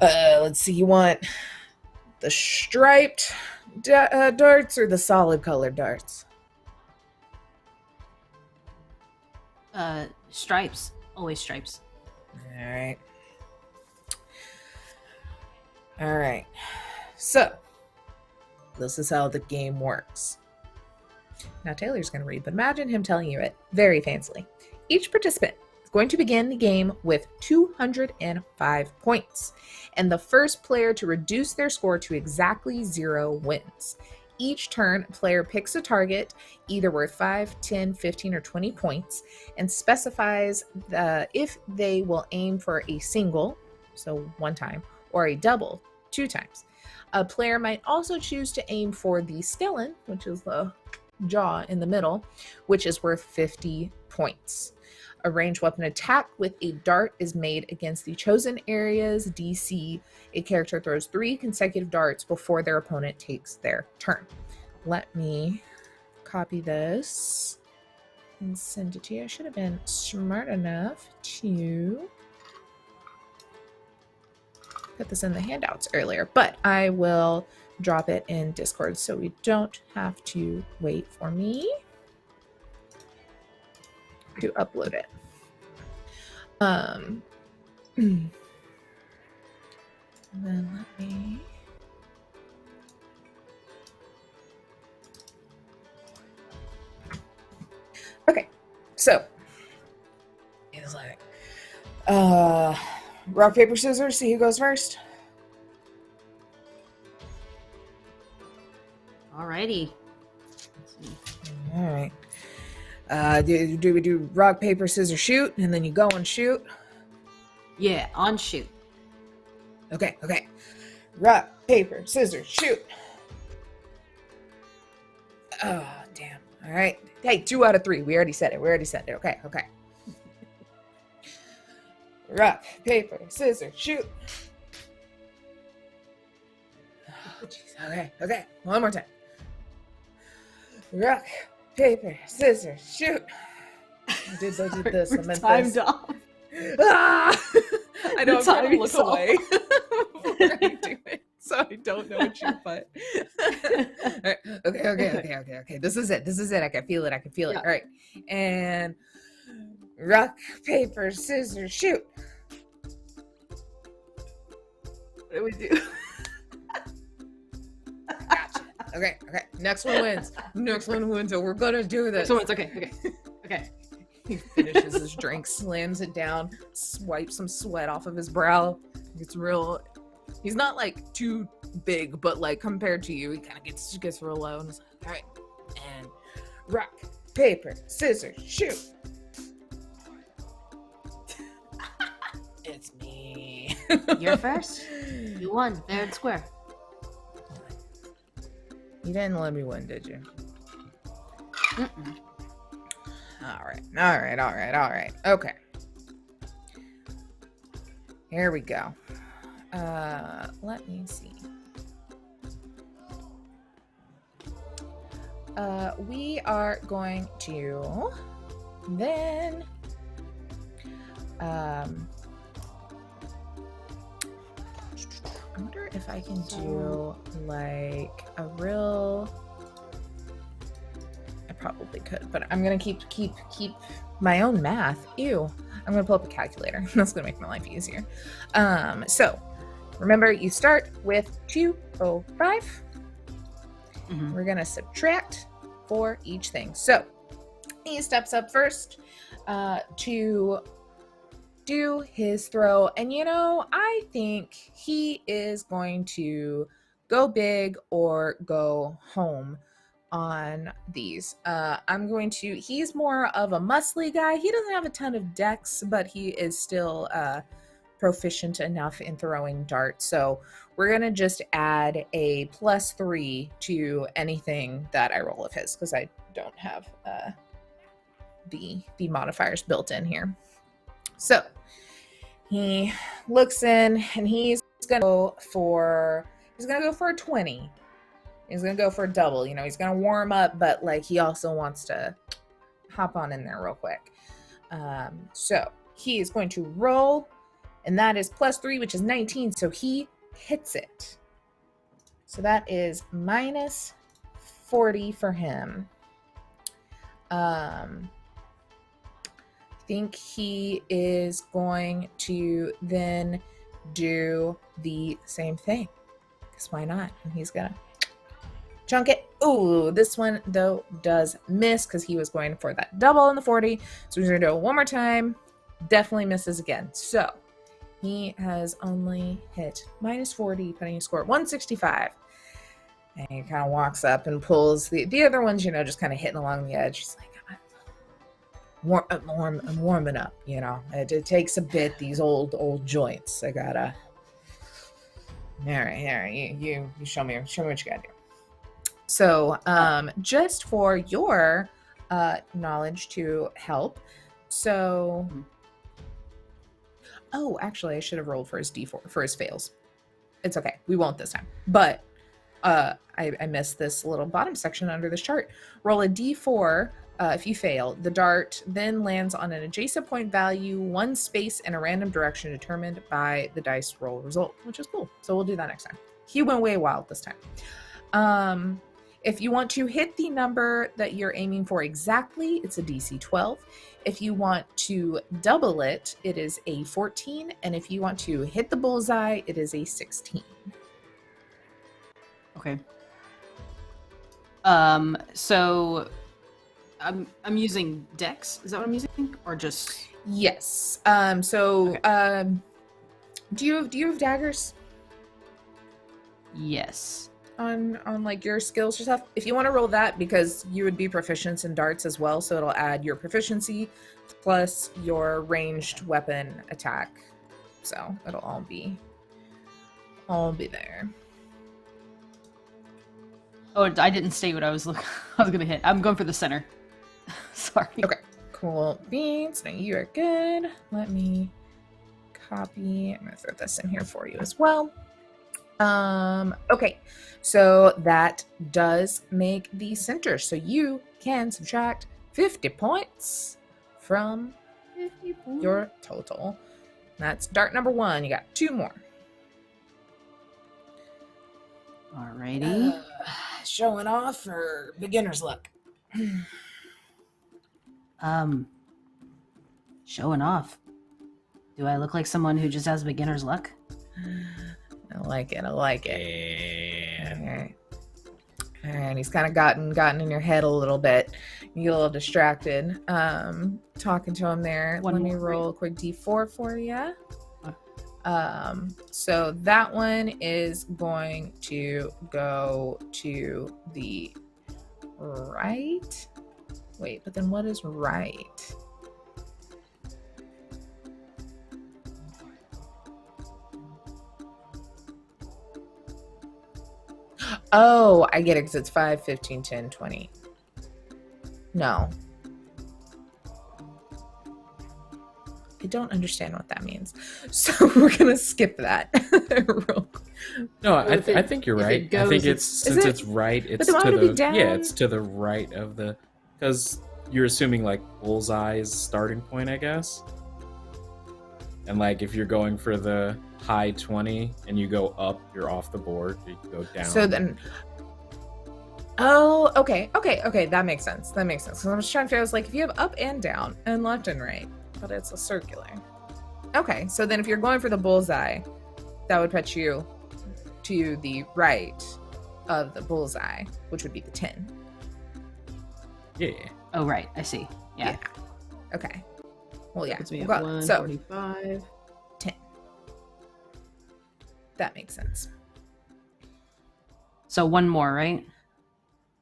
let's see, you want the striped darts or the solid colored darts? Stripes. Always stripes. All right. So, this is how the game works. Now, Taylor's going to read, but imagine him telling you it very fancily. Each participant is going to begin the game with 205 points, and the first player to reduce their score to exactly 0 wins. Each turn, a player picks a target, either worth 5, 10, 15, or 20 points, and specifies if they will aim for a single, so 1 time, or a double, 2 times. A player might also choose to aim for the skeleton, which is the jaw in the middle, which is worth 50 points. A ranged weapon attack with a dart is made against the chosen area's DC. A character throws 3 consecutive darts before their opponent takes their turn. Let me copy this and send it to you. I should have been smart enough to put this in the handouts earlier, but I will drop it in Discord so we don't have to wait for me to upload it. Then let me okay, so it's like rock, paper, scissors, see who goes first. Alrighty. All right. Do we do rock, paper, scissors, shoot, and then you go and shoot? Yeah, on shoot. Okay. Rock, paper, scissors, shoot. Oh, damn. All right. Hey, 2 out of 3. We already said it. Okay. Rock, paper, scissors, shoot. Oh, jeez. Okay. One more time. Rock, paper, scissors, shoot. I did this. I meant timed this. off. Ah! I know, I'm trying to look timing's away before I do it, so I don't know what you put. Right. Okay. This is it. I can feel it. Yeah. All right. And rock, paper, scissors, shoot. What do we do? Gotcha. Okay. Next one wins. So we're gonna do this. Someone's okay. He finishes his drink, slams it down, wipes some sweat off of his brow. It's real. He's not like too big, but like compared to you, he kind of gets real low. And he's like, all right, and rock, paper, scissors, shoot. It's me. You're first. You won, fair and square. You didn't let me win, did you? Mm-mm. All right. Okay. Here we go. Let me see. We are going to then I wonder if I can do like a real. I probably could, but I'm gonna keep my own math. Ew. I'm gonna pull up a calculator. That's gonna make my life easier. So remember, you start with 205. Mm-hmm. We're gonna subtract for each thing. So he steps up first to do his throw, and I think he is going to go big or go home on these. He's more of a muscly guy. He doesn't have a ton of dex, but he is still proficient enough in throwing darts. So we're gonna just add a +3 to anything that I roll of his, because I don't have the modifiers built in here. So he looks in and he's gonna go for a 20. He's gonna go for a double. He's gonna warm up, but like he also wants to hop on in there real quick. So he is going to roll, and that is +3, which is 19. So he hits it. So that is -40 for him. I think he is going to then do the same thing, because why not? And he's gonna chunk it. Ooh, this one though does miss, because he was going for that double in the 40. So he's gonna do it one more time. Definitely misses again. So he has only hit -40, putting his score at 165. And he kind of walks up and pulls the other ones, just kind of hitting along the edge. He's like, I'm warming up, It takes a bit, these old joints. I gotta. All right, you show me what you gotta do. So, just for your knowledge to help. So, actually, I should have rolled for his D4 for his fails. It's okay, we won't this time. But I missed this little bottom section under this chart. Roll a D4. If you fail, the dart then lands on an adjacent point value, one space in a random direction determined by the dice roll result, which is cool. So we'll do that next time. He went way wild this time. If you want to hit the number that you're aiming for exactly, it's a DC 12. If you want to double it, it is a 14. And if you want to hit the bullseye, it is a 16. Okay. So I'm using Dex. Is that what I'm using, or just? Yes. Do you have daggers? Yes. On like your skills or stuff? If you want to roll that, because you would be proficient in darts as well, so it'll add your proficiency plus your ranged weapon attack. So it'll all be there. Oh, I didn't state what I was gonna hit. I'm going for the center. Sorry. Okay. Cool beans. Now you are good. Let me copy. I'm gonna throw this in here for you as well. Okay. So that does make the center. So you can subtract 50 points from your total. That's dart number 1. You got 2 more. Alrighty. Showing off for beginner's luck. Showing off. Do I look like someone who just has beginner's luck? I like it. I like it. And All right. He's kind of gotten in your head a little bit. You get a little distracted. Talking to him there. One Let me more, roll a quick D4 for you. Uh. So that one is going to go to the right. Wait, but then what is right? Oh, I get it because it's 5, 15, 10, 20. No. I don't understand what that means. So we're going to skip that. Real quick. no, I If it- think you're if it right. I goes, think it's- since it's right, it's then why to would it be the down? it's to the right of the, because you're assuming like bullseye's starting point, I guess. And like if you're going for the high 20 and you go up, you're off the board. You go down. So then, oh, okay. That makes sense. Because I was trying to figure, I was like, if you have up and down and left and right, but it's a circular. Okay, so then if you're going for the bullseye, that would put you to the right of the bullseye, which would be the 10. Yeah. Oh, right. I see. Yeah. Okay. Well, yeah. Puts me at Well, 145. 10. That makes sense. So one more, right?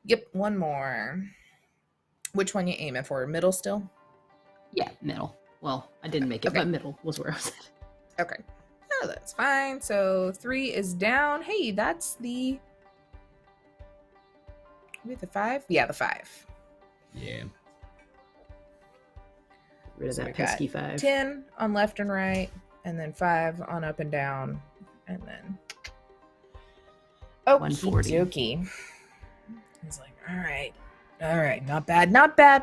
Yep, one more. Which one you aiming for? Middle still? Yeah, middle. Well, I didn't make it, Okay. but middle was where I was at. Okay. Oh, that's fine. So 3 is down. Hey, that's the... With the 5? Yeah, the 5. Yeah. Rid of So that we got pesky 5. 10 on left and right, and then 5 on up and down, and then... Oh, 140. Dokie. He's like, all right, not bad,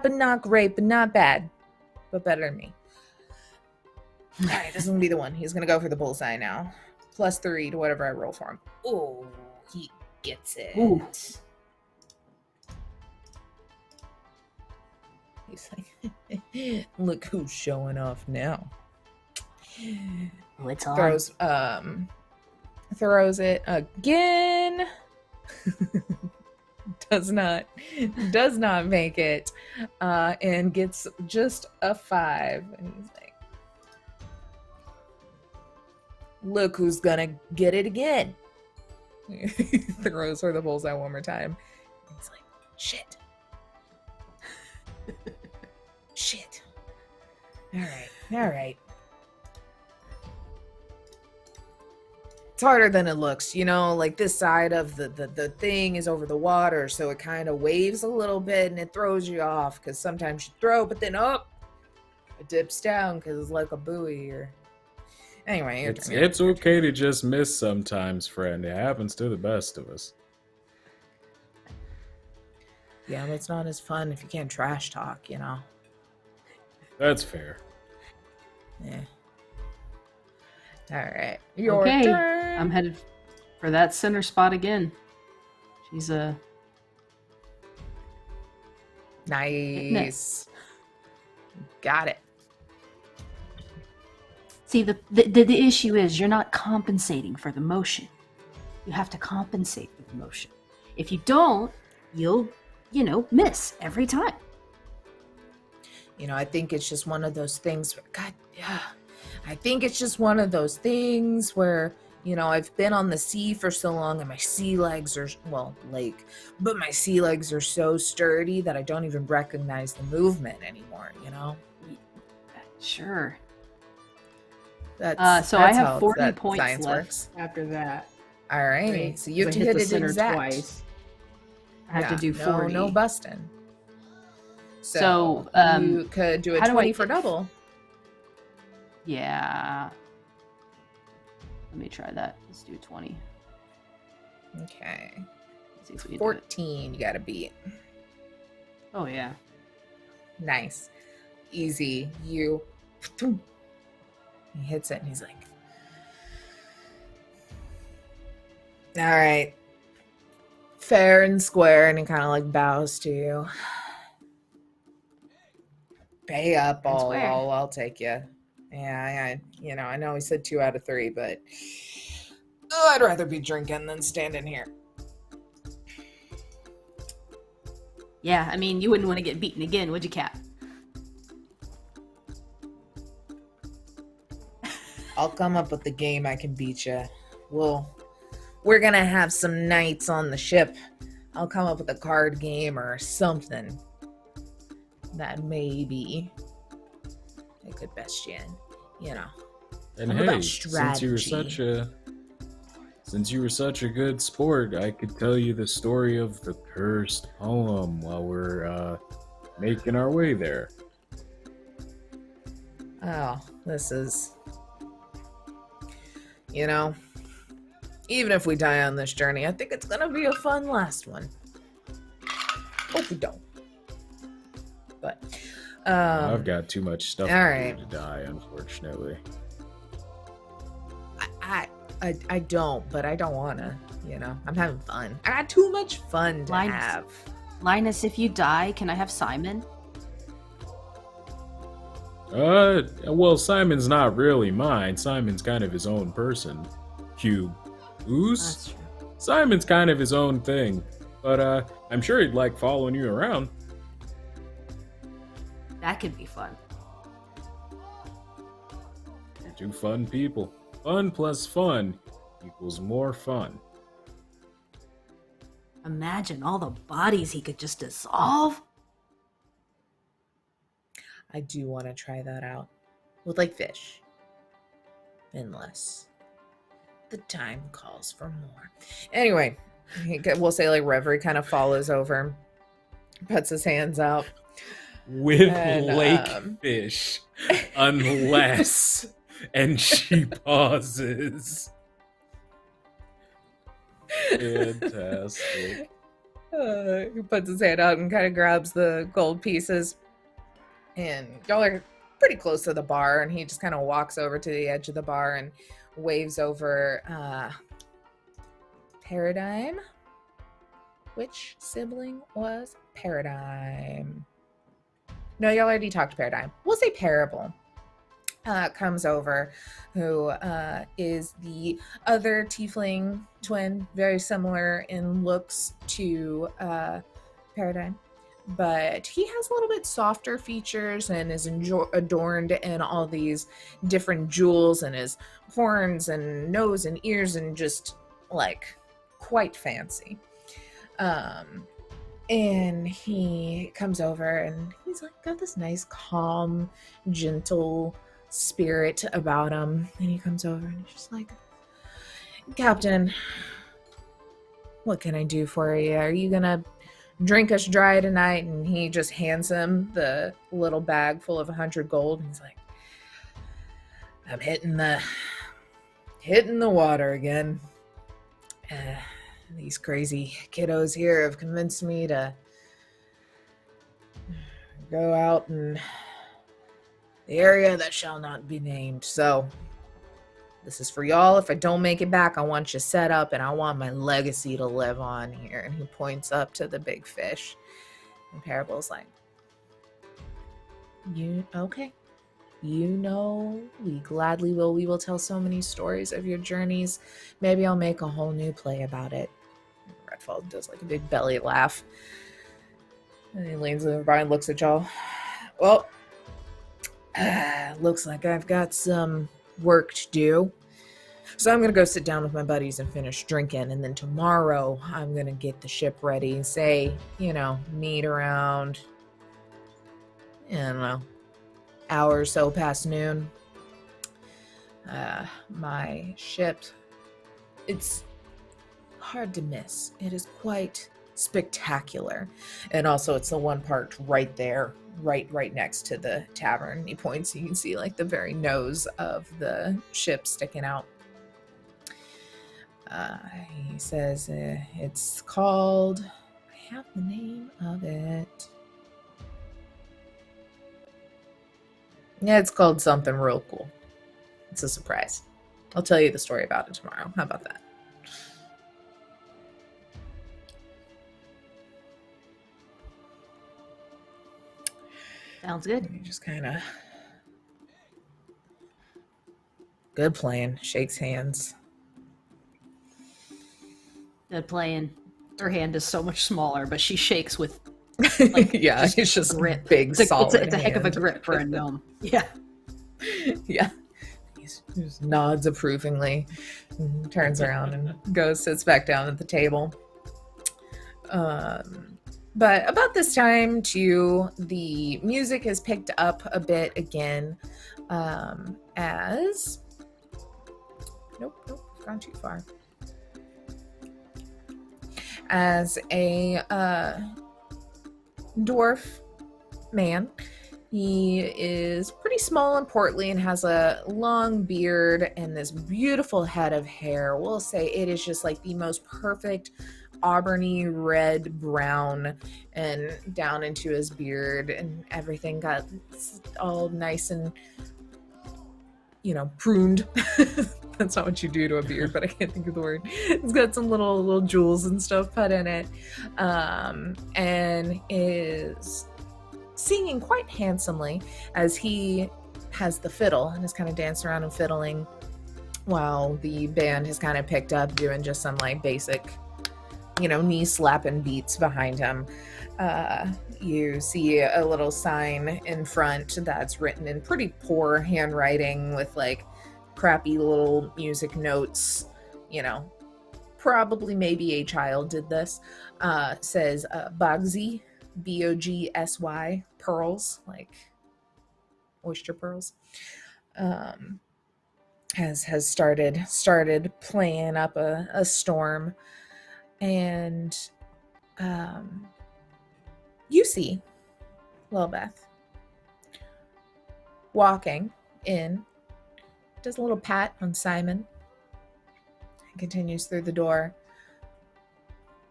but not great, but not bad, but better than me. All right, this is gonna be the one. He's gonna go for the bullseye now. +3 to whatever I roll for him. Oh, he gets it. Ooh. He's like, look who's showing off now. Oh, it's on. Throws it again. does not make it, and gets just a 5. And he's like, look who's gonna get it again. He throws her the bullseye one more time. He's like, shit. Shit. All right. It's harder than it looks, like this side of the thing is over the water, so it kind of waves a little bit and it throws you off, because sometimes you throw, but then it dips down because it's like a buoy. Or anyway, It's okay to just miss sometimes, friend. It happens to the best of us. Yeah, but it's not as fun if you can't trash talk, That's fair. Yeah. All right, your Okay, turn. I'm headed for that center spot again. She's Nice. Got it. See, the issue is you're not compensating for the motion. You have to compensate for the motion. If you don't, you'll, miss every time. I think it's just one of those things where, God, yeah. I think it's just one of those things where, I've been on the sea for so long and my sea legs are, lake, but my sea legs are so sturdy that I don't even recognize the movement anymore, Sure. That's So I that's have how 40 that points science left works. after that. All right. Right? So you have 'Cause to I hit the it center exact. twice. I have to do 40. No busting. So, you could do a how do 20 I- for double. Yeah. Let me try that. Let's do 20. Okay. Let's see if we can do it. 14 you gotta beat. Oh, yeah. Nice. Easy. He hits it and he's like, all right. Fair and square, and he kind of like bows to you. Pay up, Fair and square. I'll take you. Yeah, I know he said 2 out of 3, but I'd rather be drinking than standing here. Yeah, I mean, you wouldn't want to get beaten again, would you, Cap? I'll come up with the game I can beat you. We're gonna have some nights on the ship. I'll come up with a card game or something that maybe I could best you in, you know. And I'm hey, about since you were such a good sport, I could tell you the story of the cursed poem while we're making our way there. Oh, this is, you know, even if we die on this journey, I think it's gonna be a fun last one. Hope we don't. But I've got too much stuff all to right. do to die, unfortunately. I don't, but I don't wanna, you know. I'm having fun. I got too much fun to have. Linus, if you die, can I have Simon? Well, Simon's not really mine. Simon's kind of his own person. Cube. Ooze? That's true. Simon's kind of his own thing. But, I'm sure he'd like following you around. That could be fun. You're two fun people. Fun plus fun equals more fun. Imagine all the bodies he could just dissolve. I do want to try that out with like fish, unless the time calls for more. Anyway, we'll say like Reverie kind of follows over, puts his hands out With and, lake fish. Unless. And she pauses. Fantastic. He puts his hand out and kind of grabs the gold pieces. And y'all are pretty close to the bar, and he just kind of walks over to the edge of the bar and waves over Paradigm. Which sibling was Paradigm? No, y'all already talked to Paradigm. We'll say Parable. Comes over, who is the other tiefling twin, very similar in looks to Paradigm, but he has a little bit softer features and is adorned in all these different jewels and his horns and nose and ears and just like quite fancy. And he comes over and he's like got this nice, calm, gentle spirit about him, and he comes over and he's just like, Captain, what can I do for you? Are you gonna drink us dry tonight? And he just hands him the little bag full of 100 gold, and he's like, I'm hitting the water again. These crazy kiddos here have convinced me to go out and the area that shall not be named. So this is for y'all. If I don't make it back, I want you set up and I want my legacy to live on here. And he points up to the big fish. And Parable's like, okay. You know, we gladly will. We will tell so many stories of your journeys. Maybe I'll make a whole new play about it. Redfall does like a big belly laugh. And he leans over and looks at y'all. Well, looks like I've got some work to do. So I'm going to go sit down with my buddies and finish drinking. And then tomorrow I'm going to get the ship ready. Say, meet around, I don't know, hour or so past noon. My ship, it's hard to miss. It is quite spectacular. And also it's the one parked right there, right next to the tavern. He points, you can see like the very nose of the ship sticking out. He says it's called, I have the name of it. Yeah, it's called something real cool. It's a surprise. I'll tell you the story about it tomorrow. How about that? Sounds good. He just kind of... Good plan. Shakes hands. playing. Her hand is so much smaller, but she shakes with yeah, it's just grip. big, solid. It's a heck of a grip for a gnome. Yeah. Yeah. He just nods approvingly, and turns around and sits back down at the table. But about this time, too, the music has picked up a bit again, as... Nope, gone too far. As a dwarf man. He is pretty small and portly and has a long beard and this beautiful head of hair. We'll say it is just like the most perfect auburny red brown and down into his beard, and everything got all nice and, pruned. That's not what you do to a beard, but I can't think of the word. It's got some little jewels and stuff put in it, and is singing quite handsomely as he has the fiddle and is kind of dancing around and fiddling while the band has kind of picked up doing just some like basic, knee slapping beats behind him. You see a little sign in front that's written in pretty poor handwriting with like crappy little music notes, probably maybe a child did this. Says Bogsy, Bogsy, pearls, like oyster pearls. Has started playing up a storm, and you see Lelbeth walking in, does a little pat on Simon, and continues through the door.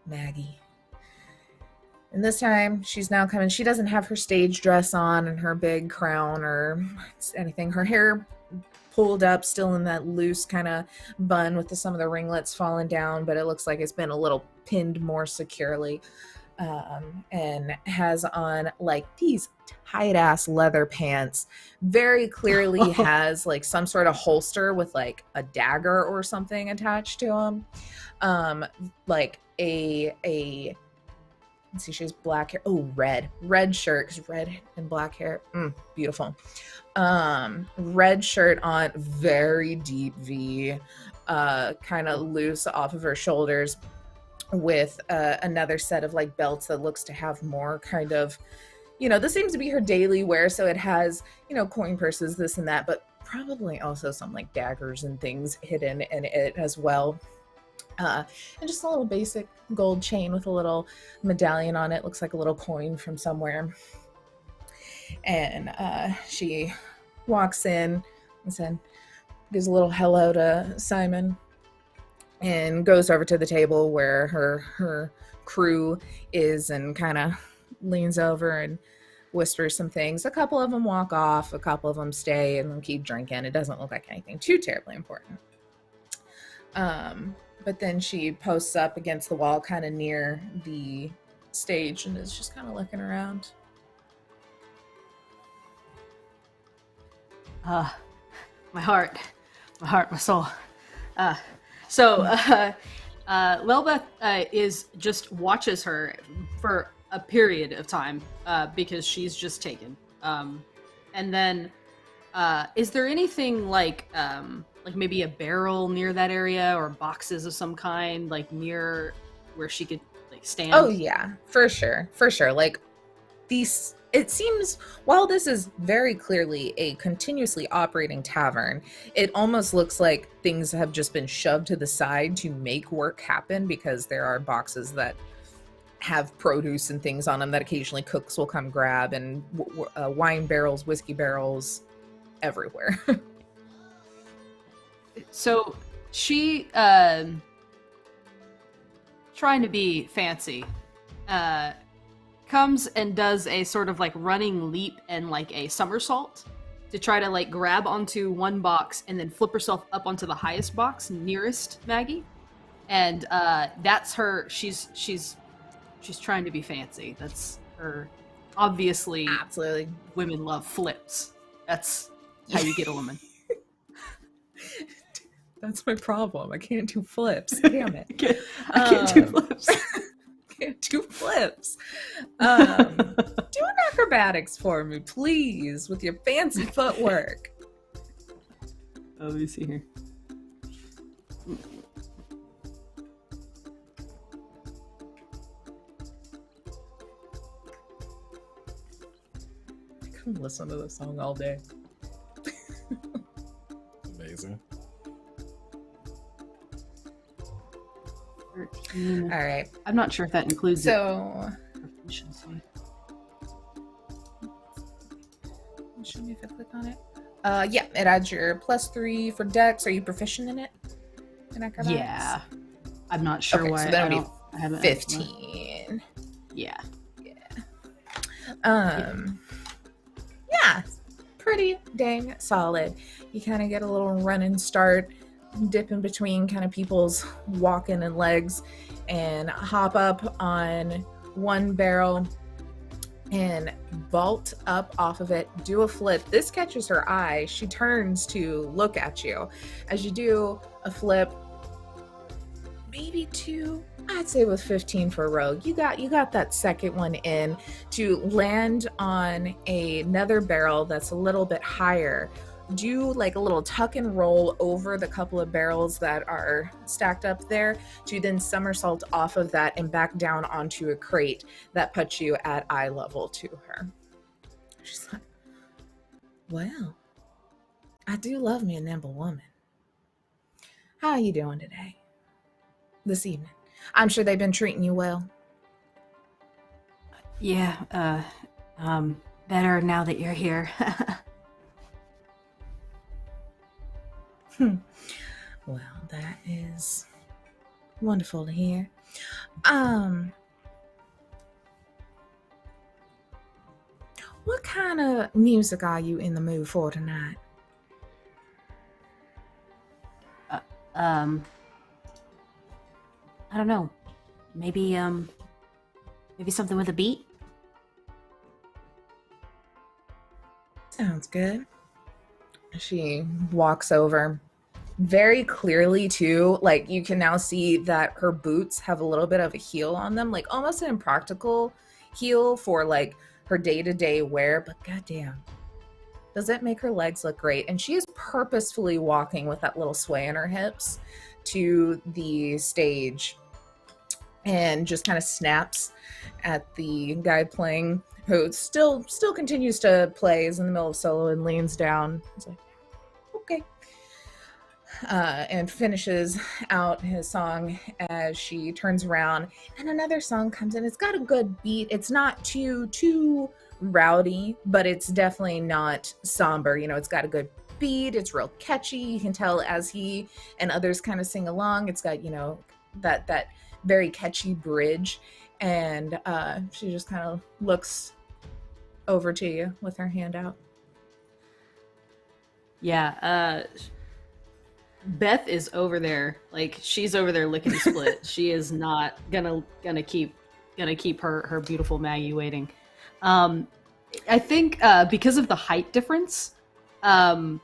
Maggie. And this time, she's now coming. She doesn't have her stage dress on and her big crown or anything. Her hair pulled up, still in that loose kind of bun with some of the ringlets falling down, but it looks like it's been a little pinned more securely. And has on like these tight-ass leather pants. Very clearly has like some sort of holster with like a dagger or something attached to them. Like a let's see, she has black hair. Oh, red shirt, because red and black hair, beautiful. Red shirt on, very deep V, kind of loose off of her shoulders, with another set of like belts that looks to have more kind of, this seems to be her daily wear, so it has, coin purses, this and that, but probably also some like daggers and things hidden in it as well. And just a little basic gold chain with a little medallion on it. Looks like a little coin from somewhere. And she walks in and gives a little hello to Simon and goes over to the table where her crew is and kind of leans over and whispers some things. A couple of them walk off, a couple of them stay and keep drinking. It doesn't look like anything too terribly important. But then she posts up against the wall kind of near the stage and is just kind of looking around. My heart, my soul. Lelbeth is just watches her for a period of time because she's just taken. And then is there anything like maybe a barrel near that area or boxes of some kind, like near where she could like stand? Oh yeah, for sure. Like these, it seems, while this is very clearly a continuously operating tavern, it almost looks like things have just been shoved to the side to make work happen, because there are boxes that have produce and things on them that occasionally cooks will come grab, and wine barrels, whiskey barrels everywhere. So she, trying to be fancy, comes and does a sort of like running leap and like a somersault to try to like grab onto one box and then flip herself up onto the highest box nearest Maggie. And that's her, she's trying to be fancy. That's her, obviously. Absolutely. Women love flips. That's how you get a woman. That's my problem. I can't do flips. Damn it. I can't do flips. Can't do flips. Do an acrobatics for me, please, with your fancy footwork. Oh, let me see here. I can listen to this song all day. Amazing. 13. All right. I'm not sure if that includes So, proficiency. show me if I click on it. Yeah, it adds your +3 for Dex. Are you proficient in it? In acrobatics? Yeah. I'm not sure Okay, why so that'll be I haven't 15. Yeah. Yeah, pretty dang solid. You kind of get a little running start, dip in between kind of people's walking and legs, and hop up on one barrel and vault up off of it, do a flip. This catches her eye. She turns to look at you. As you do a flip, maybe 2, I'd say with 15 for rogue. You got that second one in to land on another barrel that's a little bit higher. Do like a little tuck and roll over the couple of barrels that are stacked up there to then somersault off of that and back down onto a crate that puts you at eye level to her. She's like, well, I do love me a nimble woman. How are you doing today? This evening? I'm sure they've been treating you well. Yeah, better now that you're here. Well, that is wonderful to hear. What kind of music are you in the mood for tonight? I don't know. Maybe something with a beat? Sounds good. She walks over very clearly too. Like you can now see that her boots have a little bit of a heel on them, like almost an impractical heel for like her day-to-day wear, but goddamn, does it make her legs look great? And she is purposefully walking with that little sway in her hips to the stage and just kind of snaps at the guy playing, who still continues to play, is in the middle of solo and leans down. He's like, okay. And finishes out his song as she turns around and another song comes in. It's got a good beat. It's not too rowdy, but it's definitely not somber. You know, it's got a good beat. It's real catchy. You can tell as he and others kind of sing along. It's got, you know, that very catchy bridge. And she just kind of looks over to you with her hand out. Yeah, Beth is over there. Like, she's over there lickety split. She is not gonna keep her beautiful Maggie waiting. I think because of the height difference, I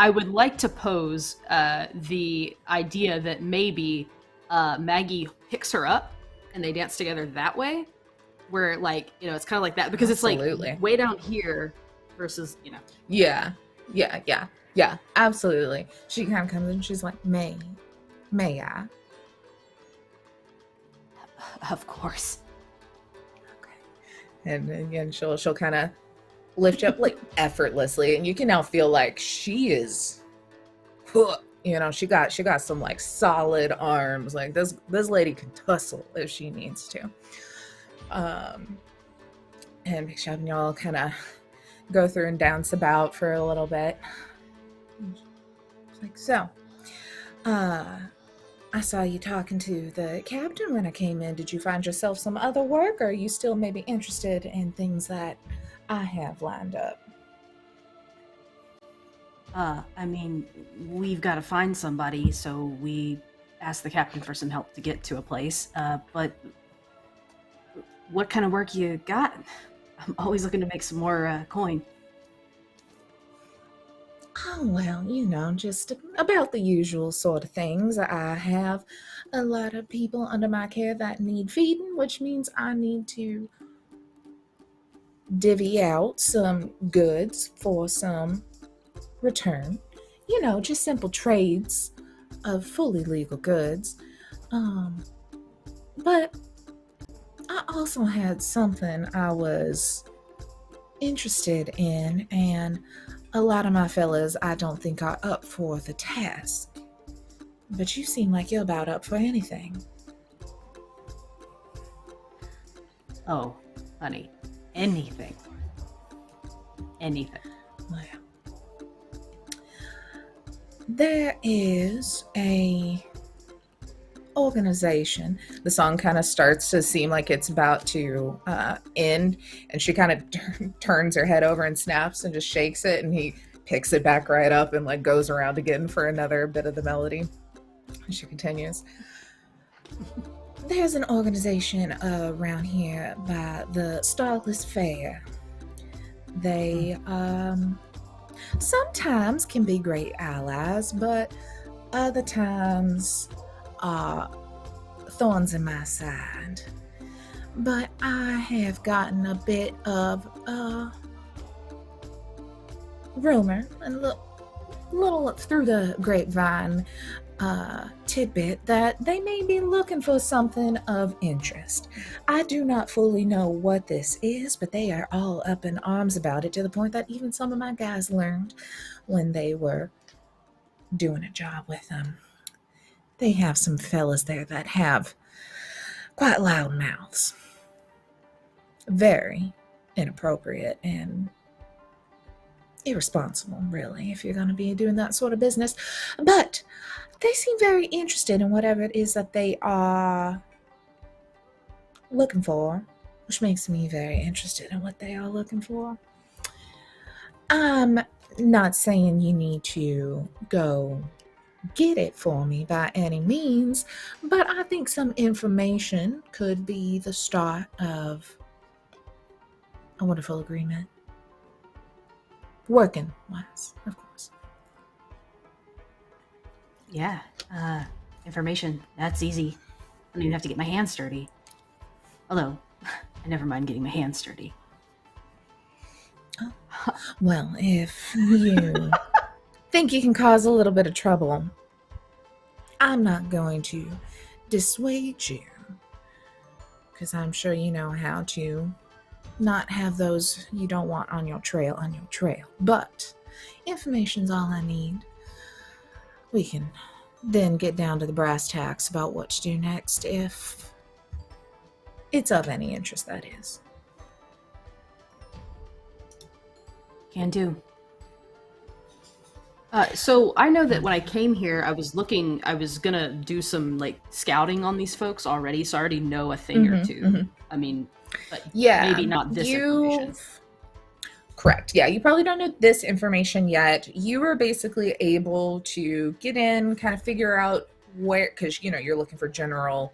would like to pose the idea that maybe Maggie picks her up and they dance together that way, where, like, you know, it's kind of like that, because Absolutely. It's like way down here versus, you know. Yeah, absolutely. She kind of comes in, she's like, may I? Of course. Okay. And again, she'll kind of lift you up like effortlessly, and you can now feel like she is, you know, she got some like solid arms. Like this lady can tussle if she needs to. And Big Shop and y'all kind of go through and dance about for a little bit. It's like, so, I saw you talking to the captain when I came in. Did you find yourself some other work, or are you still maybe interested in things that I have lined up? I mean, we've got to find somebody, so we asked the captain for some help to get to a place. But what kind of work you got? I'm always looking to make some more coin. Oh, well, just about the usual sort of things. I have a lot of people under my care that need feeding, which means I need to divvy out some goods for some return. Just simple trades of fully legal goods. But I also had something I was interested in, and a lot of my fellas I don't think are up for the task. But you seem like you're about up for anything. Oh, honey, anything. Anything. Well, there is a organization. The song kind of starts to seem like it's about to end, and she kind of turns her head over and snaps and just shakes it, and he picks it back right up and like goes around again for another bit of the melody. And she continues. There's an organization around here by the Starless Fair. They sometimes can be great allies, but other times are thorns in my side. But I have gotten a bit of rumor, a little through the grapevine tidbit that they may be looking for something of interest. I do not fully know what this is, but they are all up in arms about it, to the point that even some of my guys learned when they were doing a job with them. They have some fellas there that have quite loud mouths. Very inappropriate and irresponsible, really, if you're going to be doing that sort of business. But they seem very interested in whatever it is that they are looking for, which makes me very interested in what they are looking for. I'm not saying you need to go get it for me by any means, but I think some information could be the start of a wonderful agreement. Working wise, of course. Yeah, information, that's easy. I don't even have to get my hands dirty. Although, I never mind getting my hands dirty. Oh. Well, if you think you can cause a little bit of trouble, I'm not going to dissuade you, because I'm sure you know how to not have those you don't want on your trail. But information's all I need. We can then get down to the brass tacks about what to do next, if it's of any interest, that is. Can do. So I know that when I came here, I was gonna do some like scouting on these folks already, so I already know a thing or two. I mean, but yeah, maybe not this information. Correct. Yeah, you probably don't know this information yet. You were basically able to get in, kind of figure out where, because you're looking for general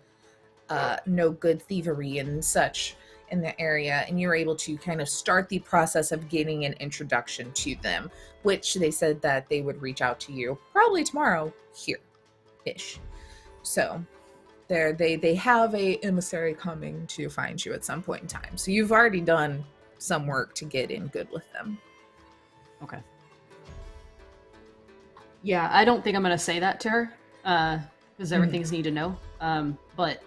no good thievery and such in the area, and you're able to kind of start the process of getting an introduction to them, which they said that they would reach out to you probably tomorrow here-ish. So they have a emissary coming to find you at some point in time. So you've already done some work to get in good with them. Okay. Yeah, I don't think I'm gonna say that to her, because everything's need to know. But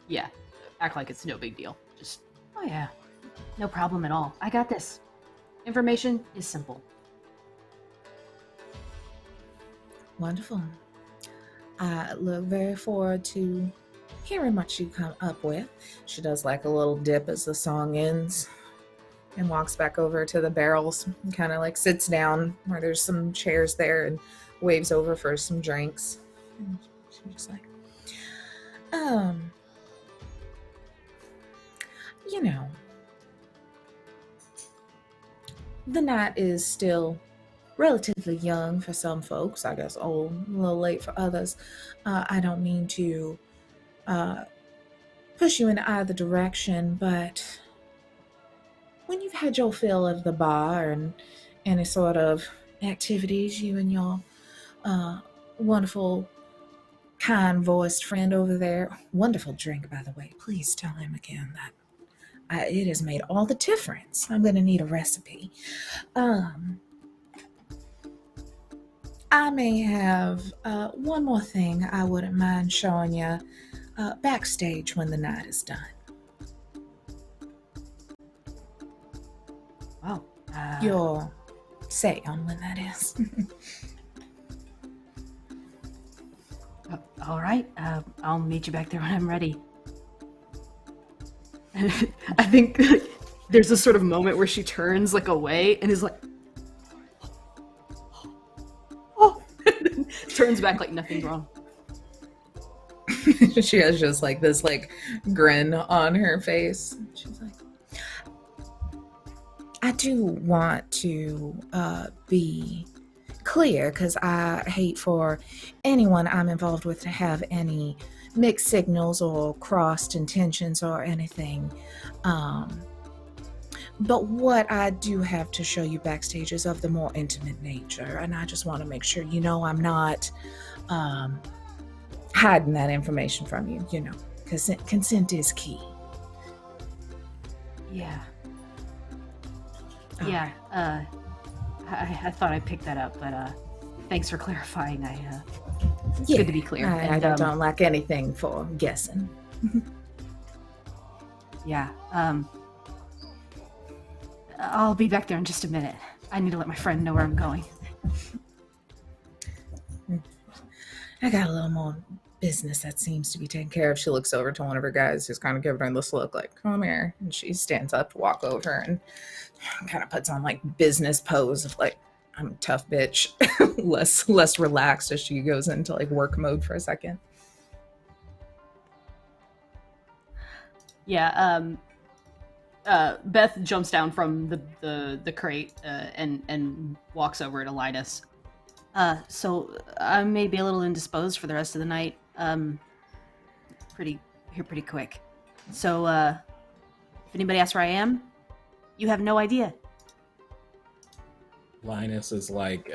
yeah, act like it's no big deal. Just, oh yeah, no problem at all. I got this. Information is simple. Wonderful. I look very forward to hearing what you come up with. She does like a little dip as the song ends and walks back over to the barrels and kind of like sits down where there's some chairs there and waves over for some drinks. And she's just like, the night is still relatively young for some folks, I guess old, a little late for others. I don't mean to push you in either direction, but when you've had your fill of the bar and any sort of activities, you and your wonderful, kind-voiced friend over there. Wonderful drink, by the way. Please tell him again that it has made all the difference. I'm going to need a recipe. I may have one more thing I wouldn't mind showing you backstage when the night is done. Oh, Your say on when that is. all right. I'll meet you back there when I'm ready. I think there's this sort of moment where she turns like away and is like, oh, turns back like nothing's wrong. She has just like this like grin on her face. She's like, I do want to be clear, because I hate for anyone I'm involved with to have any mixed signals or crossed intentions or anything. But what I do have to show you backstage is of the more intimate nature, and I just want to make sure you know I'm not hiding that information from you, you know, because consent is key. Yeah. Yeah, I thought I picked that up, but thanks for clarifying. It's good to be clear. I don't lack anything for guessing. Yeah, I'll be back there in just a minute. I need to let my friend know where I'm going. I got a little more business that seems to be taken care of. She looks over to one of her guys who's kind of giving her this look like, come here. And she stands up to walk over and kind of puts on like business pose of like, I'm a tough bitch. less relaxed as she goes into like work mode for a second. Yeah, Beth jumps down from the crate and walks over to Linus. So I may be a little indisposed for the rest of the night. Pretty quick. So, if anybody asks where I am, you have no idea. Linus is like,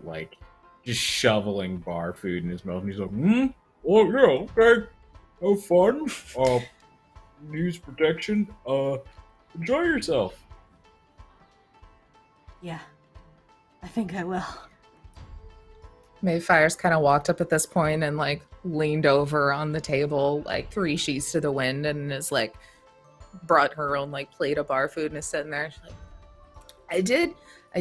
like just shoveling bar food in his mouth, and he's like, oh yeah, okay, have fun, use protection, enjoy yourself. Yeah, I think I will. Mayfire's kind of walked up at this point and like leaned over on the table, like 3 sheets to the wind, and is like brought her own like plate of bar food and is sitting there. She's like, I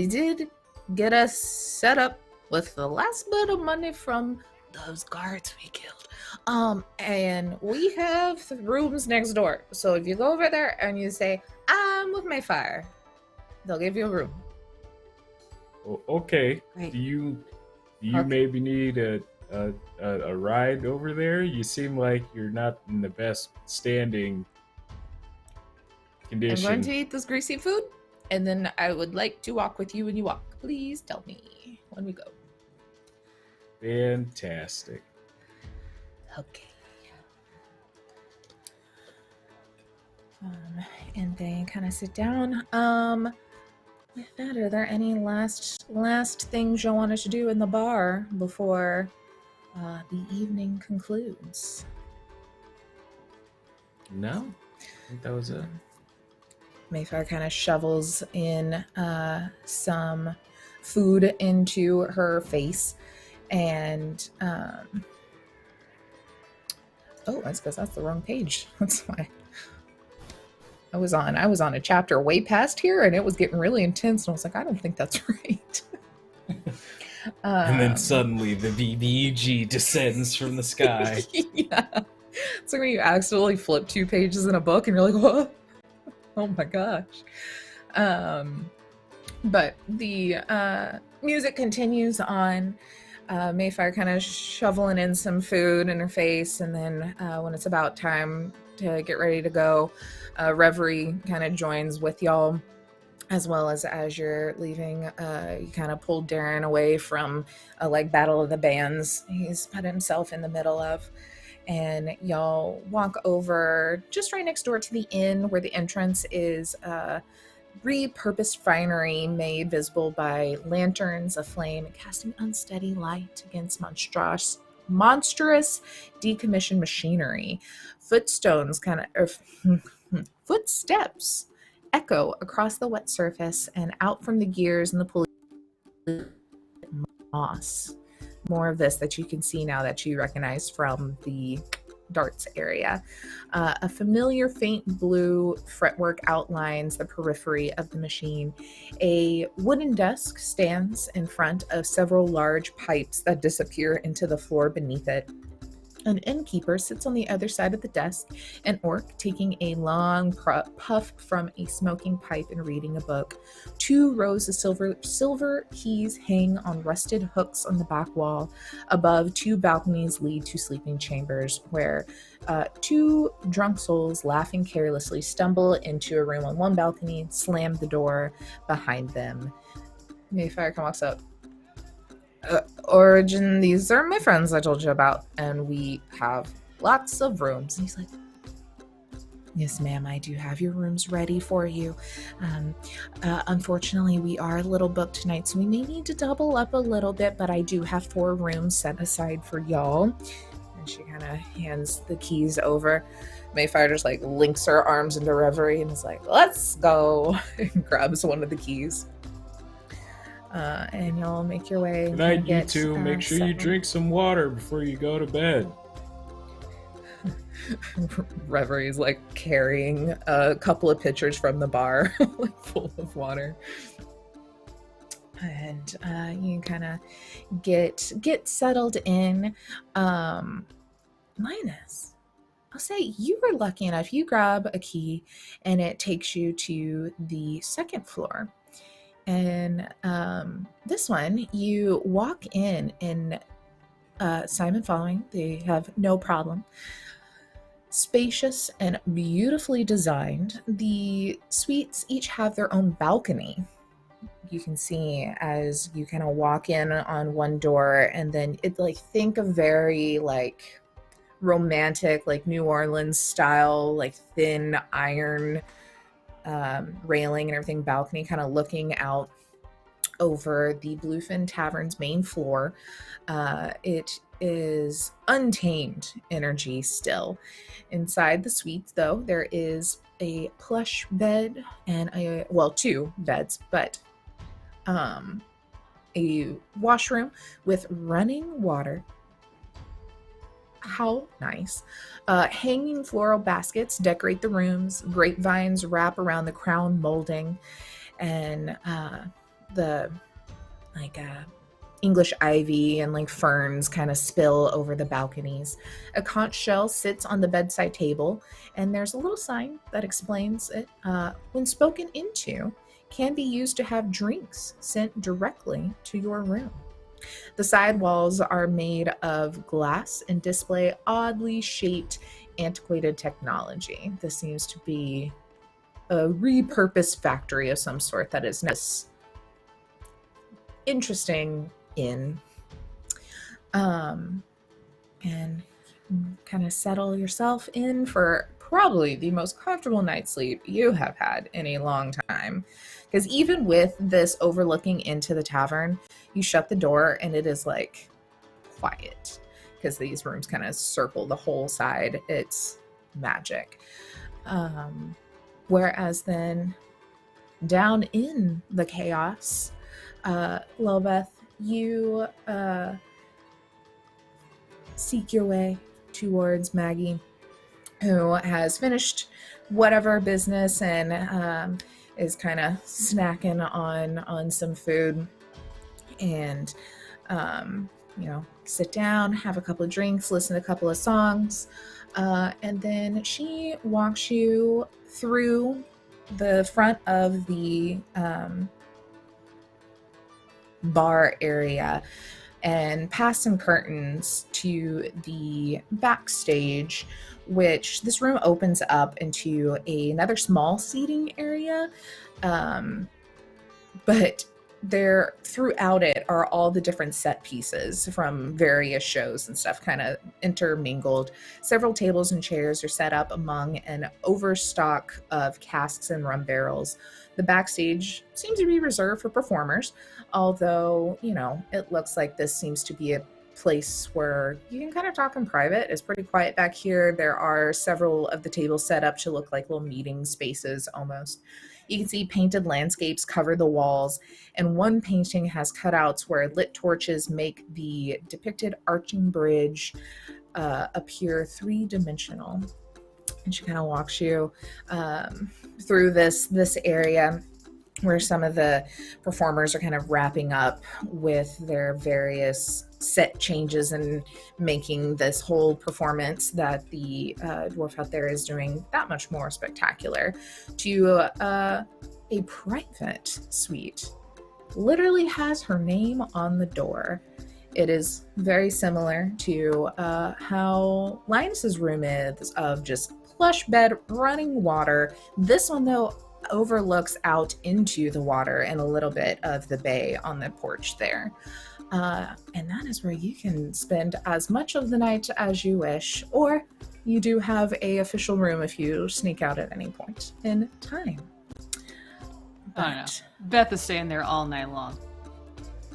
did get us set up with the last bit of money from those guards we killed. And we have the rooms next door. So if you go over there and you say, I'm with Mayfire, they'll give you a room. Okay. Great. Do you maybe need a ride over there? You seem like you're not in the best standing condition. I'm going to eat this greasy food, and then I would like to walk with you when you walk. Please tell me when we go. Fantastic. Okay. And they kind of sit down. With that, are there any last things you wanted to do in the bar before the evening concludes? No, I think that was it. Mayfire kind of shovels in some food into her face, and that's because that's the wrong page. That's why. I was on a chapter way past here, and it was getting really intense, and I was like, I don't think that's right. And then suddenly the BBG descends from the sky. Yeah. It's like when you accidentally flip 2 pages in a book, and you're like, what? Oh my gosh. But the music continues on. Mayfire kind of shoveling in some food in her face, and then when it's about time to get ready to go, Reverie kind of joins with y'all, as well as you're leaving. You kind of pulled Derrin away from a like battle of the bands he's put himself in the middle of, and y'all walk over just right next door to the inn where the entrance is repurposed finery made visible by lanterns aflame and casting unsteady light against monstrous decommissioned machinery. Footsteps echo across the wet surface and out from the gears and the pulley moss. More of this that you can see now that you recognize from the darts area. A familiar faint blue fretwork outlines the periphery of the machine. A wooden desk stands in front of several large pipes that disappear into the floor beneath it. An innkeeper sits on the other side of the desk, an orc taking a long puff from a smoking pipe and reading a book. 2 rows of silver keys hang on rusted hooks on the back wall. Above, 2 balconies lead to sleeping chambers where 2 drunk souls, laughing carelessly, stumble into a room on one balcony, slam the door behind them. Mayfire walks up. Origin, these are my friends I told you about, and we have lots of rooms. And he's like, yes, ma'am, I do have your rooms ready for you. Unfortunately, we are a little booked tonight, so we may need to double up a little bit, but I do have 4 rooms set aside for y'all. And she kind of hands the keys over. Mayfire just like links her arms into Reverie and is like, let's go, and grabs one of the keys. And you'll make your way. Good night, you two. Make sure you drink some water before you go to bed. Reverie's like carrying a couple of pitchers from the bar, like full of water. And you kind of get settled in. Linus, I'll say you were lucky enough. You grab a key, and it takes you to the 2nd floor. And this one, you walk in, and Simon following, they have no problem. Spacious and beautifully designed. The suites each have their own balcony. You can see as you kind of walk in on one door, and then it like think of very like romantic, like New Orleans style, like thin iron railing and everything, balcony kind of looking out over the Blue Fin Tavern's main floor. It is untamed energy still. Inside the suite, though, there is a plush bed and 2 beds, but a washroom with running water. How nice. Hanging floral baskets decorate the rooms. Grapevines wrap around the crown molding, and the English ivy and like ferns kind of spill over the balconies. A conch shell sits on the bedside table, and there's a little sign that explains it. When spoken into, can be used to have drinks sent directly to your room. The side walls are made of glass and display oddly shaped, antiquated technology. This seems to be a repurposed factory of some sort that is this interesting inn. And kind of settle yourself in for probably the most comfortable night's sleep you have had in a long time. Because even with this overlooking into the tavern, you shut the door and it is like quiet, because these rooms kind of circle the whole side. It's magic. Whereas then down in the chaos, Lelbeth, you seek your way towards Maggie, who has finished whatever business and is kind of snacking on some food, and sit down, have a couple of drinks, listen to a couple of songs, and then she walks you through the front of the bar area and past some curtains to the backstage, which this room opens up into another small seating area. But there throughout it are all the different set pieces from various shows and stuff kind of intermingled. Several tables and chairs are set up among an overstock of casks and rum barrels. The backstage seems to be reserved for performers, although, it looks like this seems to be a place where you can kind of talk in private. It's pretty quiet back here. There are several of the tables set up to look like little meeting spaces almost. You can see painted landscapes cover the walls, and one painting has cutouts where lit torches make the depicted arching bridge appear three-dimensional. And she kind of walks you through this area where some of the performers are kind of wrapping up with their various set changes and making this whole performance that the dwarf out there is doing that much more spectacular, to a private suite. Literally has her name on the door. It is very similar to how Linus's room is, of just plush bed, running water. This one, though, overlooks out into the water and a little bit of the bay on the porch there. And that is where you can spend as much of the night as you wish, or you do have a official room if you sneak out at any point in time. I don't know. Beth is staying there all night long.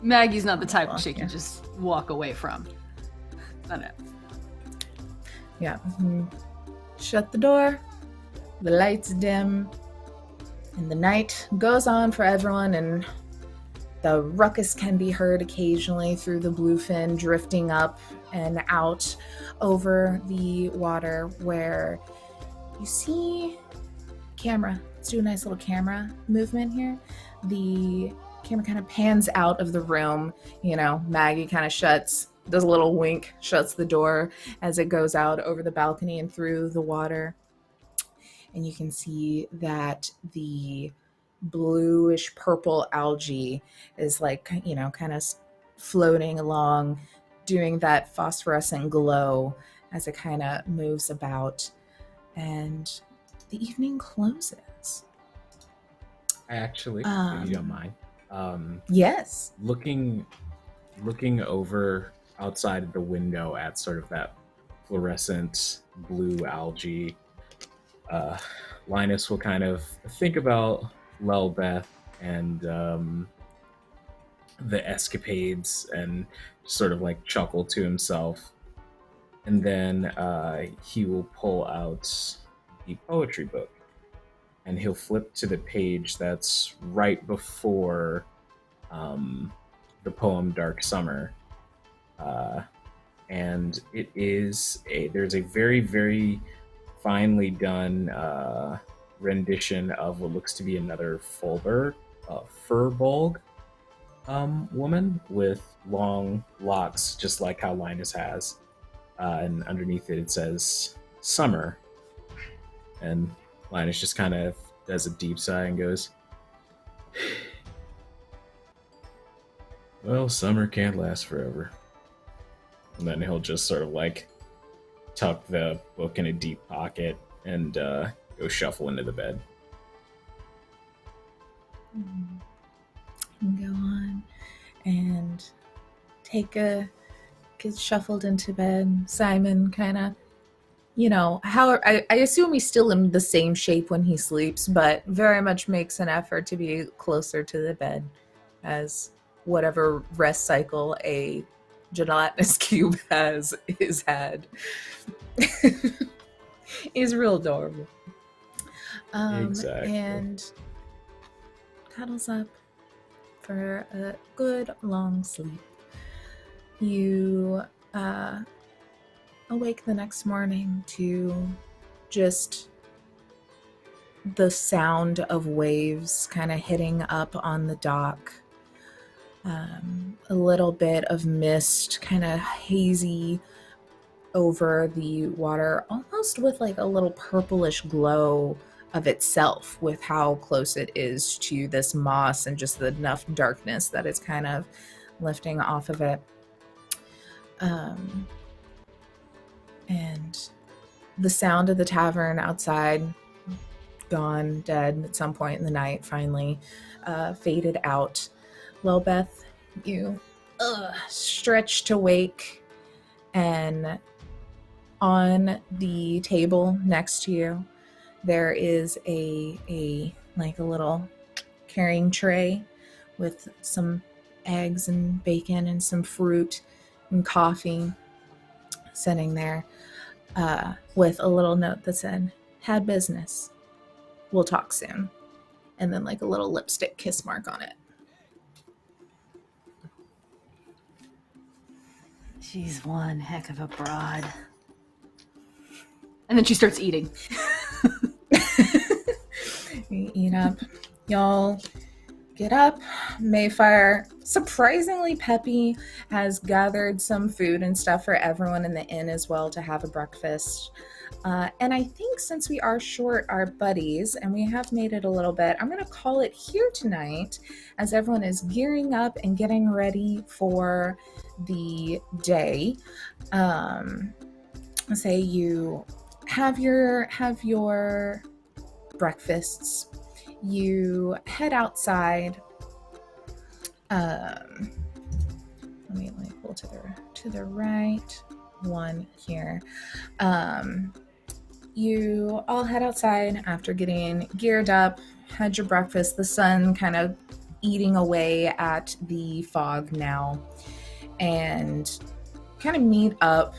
Maggie's not the type she can just walk away from. I know. Yeah. Shut the door, the lights dim, and the night goes on for everyone, and the ruckus can be heard occasionally through the Bluefin drifting up and out over the water, where you see camera. Let's do a nice little camera movement here. The camera kind of pans out of the room. Maggie kind of does a little wink, shuts the door as it goes out over the balcony and through the water. And you can see that the bluish purple algae is kind of floating along, doing that phosphorescent glow as it kind of moves about, and the evening closes. Actually, if you don't mind, yes, looking over outside of the window at sort of that fluorescent blue algae, Linus will kind of think about Lelbeth and the escapades and sort of chuckle to himself. And then he will pull out the poetry book and he'll flip to the page that's right before the poem Dark Summer. And there's a very, very finely done rendition of what looks to be another Furbolg woman with long locks, just like how Linus has. And underneath it says Summer. And Linus just kind of does a deep sigh and goes, well, summer can't last forever. And then he'll just sort of tuck the book in a deep pocket and go shuffle into the bed. And go on and get shuffled into bed. Simon kind of, I assume he's still in the same shape when he sleeps, but very much makes an effort to be closer to the bed, as whatever rest cycle a gelatinous cube is had. Is real adorable. Exactly. And cuddles up for a good long sleep. You awake the next morning to just the sound of waves kind of hitting up on the dock. A little bit of mist, kind of hazy over the water, almost with a little purplish glow of itself with how close it is to this moss and just enough darkness that it's kind of lifting off of it. And the sound of the tavern outside, gone, dead at some point in the night, finally faded out, Lelbeth, you stretch to wake, and on the table next to you, there is a little carrying tray with some eggs and bacon and some fruit and coffee sitting there, with a little note that said, "Had business. We'll talk soon." And then like a little lipstick kiss mark on it. She's one heck of a broad. And then she starts eating. You eat up. Y'all get up. Mayfire, surprisingly peppy, has gathered some food and stuff for everyone in the inn as well to have a breakfast. And I think since we are short our buddies, and we have made it a little bit, I'm going to call it here tonight as everyone is gearing up and getting ready for the day. Say you have your breakfasts. You head outside. Let me pull to the right one here. You all head outside after getting geared up, had your breakfast, the sun kind of eating away at the fog now, and kind of meet up.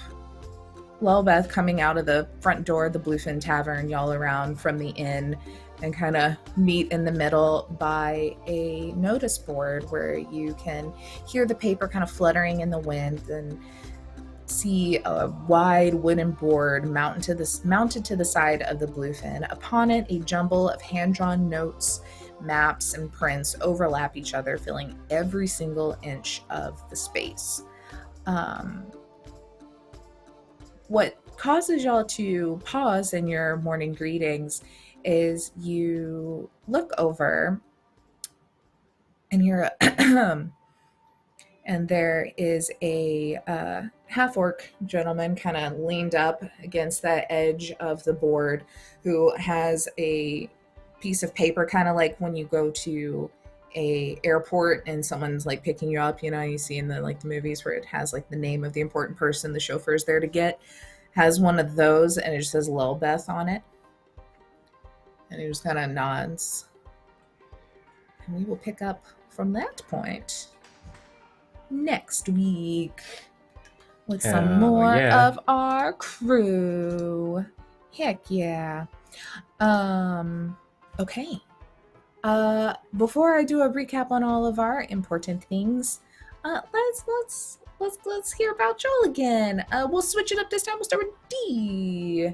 Lelbeth coming out of the front door of the Blue Fin Tavern, y'all around from the inn, and kind of meet in the middle by a notice board where you can hear the paper kind of fluttering in the wind and see a wide wooden board mounted to the side of the Bluefin. Upon it, a jumble of hand-drawn notes, maps, and prints overlap each other, filling every single inch of the space. What causes y'all to pause in your morning greetings is you look over and you're and there is a half-orc gentleman kind of leaned up against that edge of the board, who has a piece of paper, kind of like when you go to a airport and someone's like picking you up, you see in the movies where it has like the name of the important person the chauffeur is there to get. Has one of those, and it just says Lelbeth on it, and he just kind of nods, and we will pick up from that point next week with some more of our crew. Heck yeah. Okay. Before I do a recap on all of our important things, let's hear about y'all again. We'll switch it up this time. We'll start with D.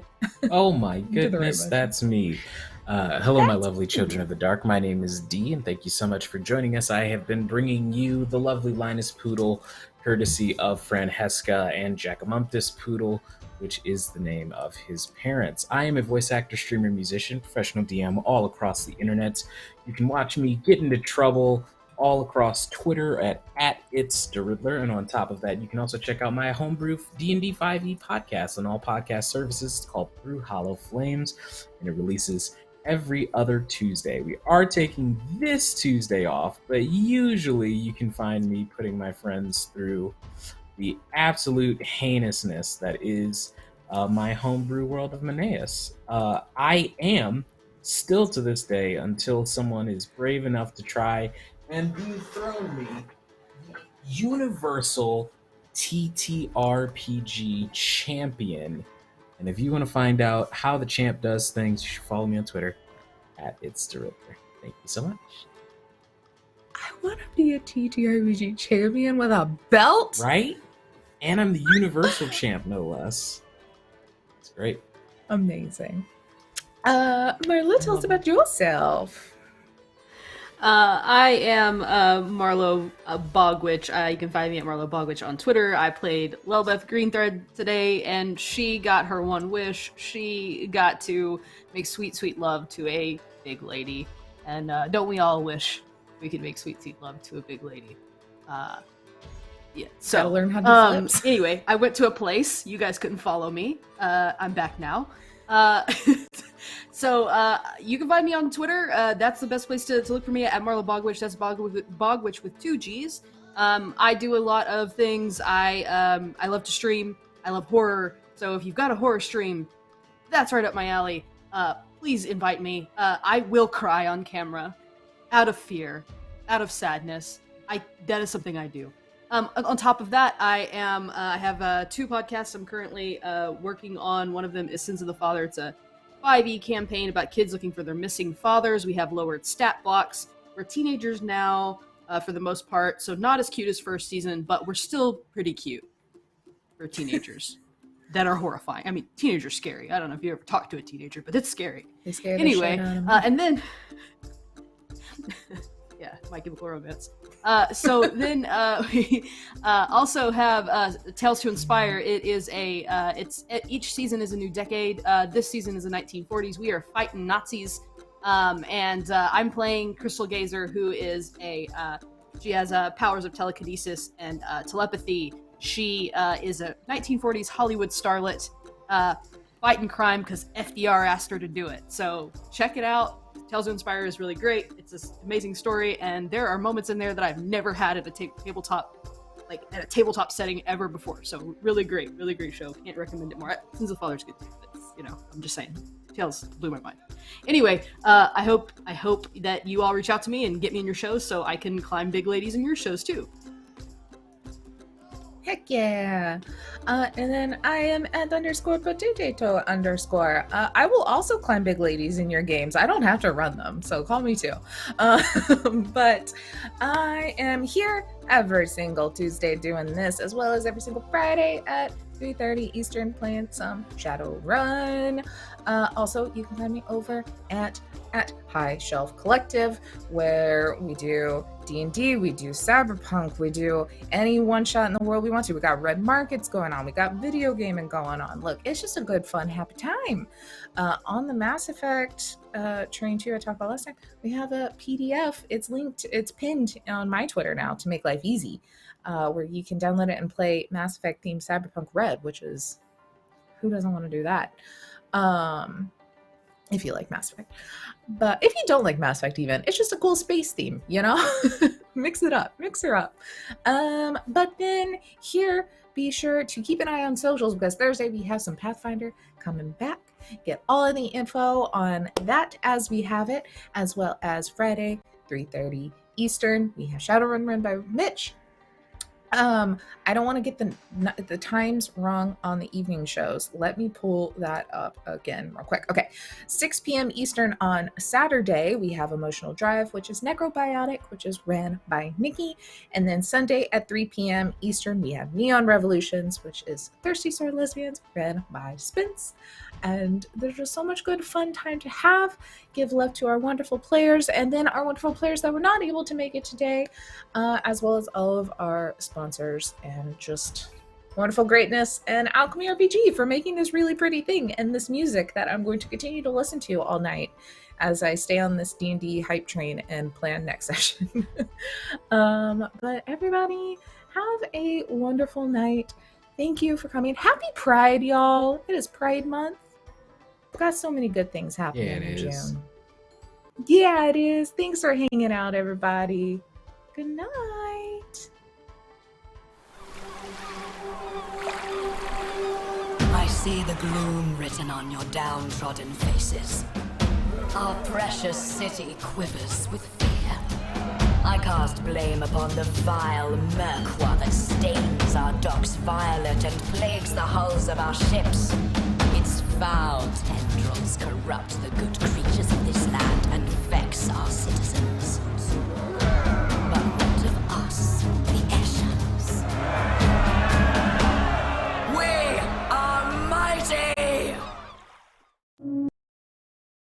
Oh my goodness, that's me. Hello, my lovely children of the dark. My name is Dee, and thank you so much for joining us. I have been bringing you the lovely Linus Poodle, courtesy of Francesca and Jacomontis Poodle, which is the name of his parents. I am a voice actor, streamer, musician, professional DM all across the internet. You can watch me get into trouble all across Twitter at @itsDeriddler, and on top of that, you can also check out my homebrew D&D 5e podcast on all podcast services. It's called Through Hollow Flames, and it releases every other Tuesday. We are taking this Tuesday off, but usually you can find me putting my friends through the absolute heinousness that is my homebrew world of Maneus. I am still to this day, until someone is brave enough to try and dethrone me, Universal TTRPG champion. And if you want to find out how the champ does things, you should follow me on Twitter @itsDeriddler. Thank you so much. I want to be a TTRPG champion with a belt. Right? And I'm the Universal champ, no less. It's great. Amazing. Marlo, tell us about yourself. I am Marlo Bogwitch. You can find me at Marlo Bogwitch on Twitter. I played Lelbeth Greenthread today, and she got her one wish. She got to make sweet, sweet love to a big lady. And don't we all wish we could make sweet, sweet love to a big lady? Yeah. So gotta learn how to do flips. Anyway, I went to a place. You guys couldn't follow me. I'm back now. So you can find me on Twitter. That's the best place to look for me at Marlo Bogwitch. That's Bogwitch with 2 G's. I do a lot of things. I love to stream. I love horror. So if you've got a horror stream, that's right up my alley. Please invite me. I will cry on camera, out of fear, out of sadness. That is something I do. On top of that, I have 2 podcasts. I'm currently working on. One of them is Sins of the Father. It's a 5e campaign about kids looking for their missing fathers. We have lowered stat blocks. We're teenagers now, for the most part, so not as cute as first season, but we're still pretty cute for teenagers that are horrifying. I mean, teenagers are scary. I don't know if you ever talked to a teenager, but it's scary. They scare the Anyway, shit out of me. and then... yeah, My Chemical Romance. So then we also have Tales to Inspire. It is each season is a new decade. This season is the 1940s. We are fighting Nazis, and I'm playing Crystal Gazer, who is she has powers of telekinesis and telepathy. She is a 1940s Hollywood starlet fighting crime because FDR asked her to do it. So check it out. Tales to Inspire is really great. It's an amazing story, and there are moments in there that I've never had at a tabletop setting ever before. So really great show. Can't recommend it more. Sins of the Father's good too, but I'm just saying. Tales blew my mind. Anyway, I hope that you all reach out to me and get me in your shows so I can climb big ladies in your shows too. Heck yeah. And then I am at _potato_. I will also climb big ladies in your games. I don't have to run them, so call me too. But I am here every single Tuesday doing this, as well as every single Friday at 3:30 Eastern playing some Shadowrun. Also, you can find me over at High Shelf Collective, where we do D&D, we do Cyberpunk, we do any one-shot in the world we want to. We got red markets going on, we got video gaming going on. Look, it's just a good, fun, happy time. On the Mass Effect train too, I talked about last time, we have a PDF. It's linked, it's pinned on my Twitter now to make life easy, where you can download it and play Mass Effect themed Cyberpunk Red, which is, who doesn't want to do that? If you like Mass Effect. But if you don't like Mass Effect even, it's just a cool space theme, mix her up. But then here, be sure to keep an eye on socials, because Thursday we have some Pathfinder coming back. Get all of the info on that as we have it, as well as Friday, 3:30 Eastern. We have Shadowrun run by Mitch. I don't want to get the times wrong on the evening shows. Let me pull that up again real quick. Okay, 6 p.m. Eastern on Saturday, we have Emotional Drive, which is Necrobiotic, which is ran by Nikki. And then Sunday at 3 p.m. Eastern, we have Neon Revolutions, which is Thirsty Sword Lesbians, ran by Spence. And there's just so much good fun time to have. Give love to our wonderful players, and then our wonderful players that were not able to make it today, as well as all of our sponsors, and just wonderful greatness, and Alchemy RPG for making this really pretty thing, and this music that I'm going to continue to listen to all night as I stay on this D&D hype train and plan next session. But everybody, have a wonderful night. Thank you for coming. Happy Pride, y'all. It is Pride Month. We've got so many good things happening in June. Yeah, it is. Thanks for hanging out, everybody. Good night. I see the gloom written on your downtrodden faces. Our precious city quivers with fear. I cast blame upon the vile Merkwa that stains our docks violet and plagues the hulls of our ships. Its foul tendrils corrupt the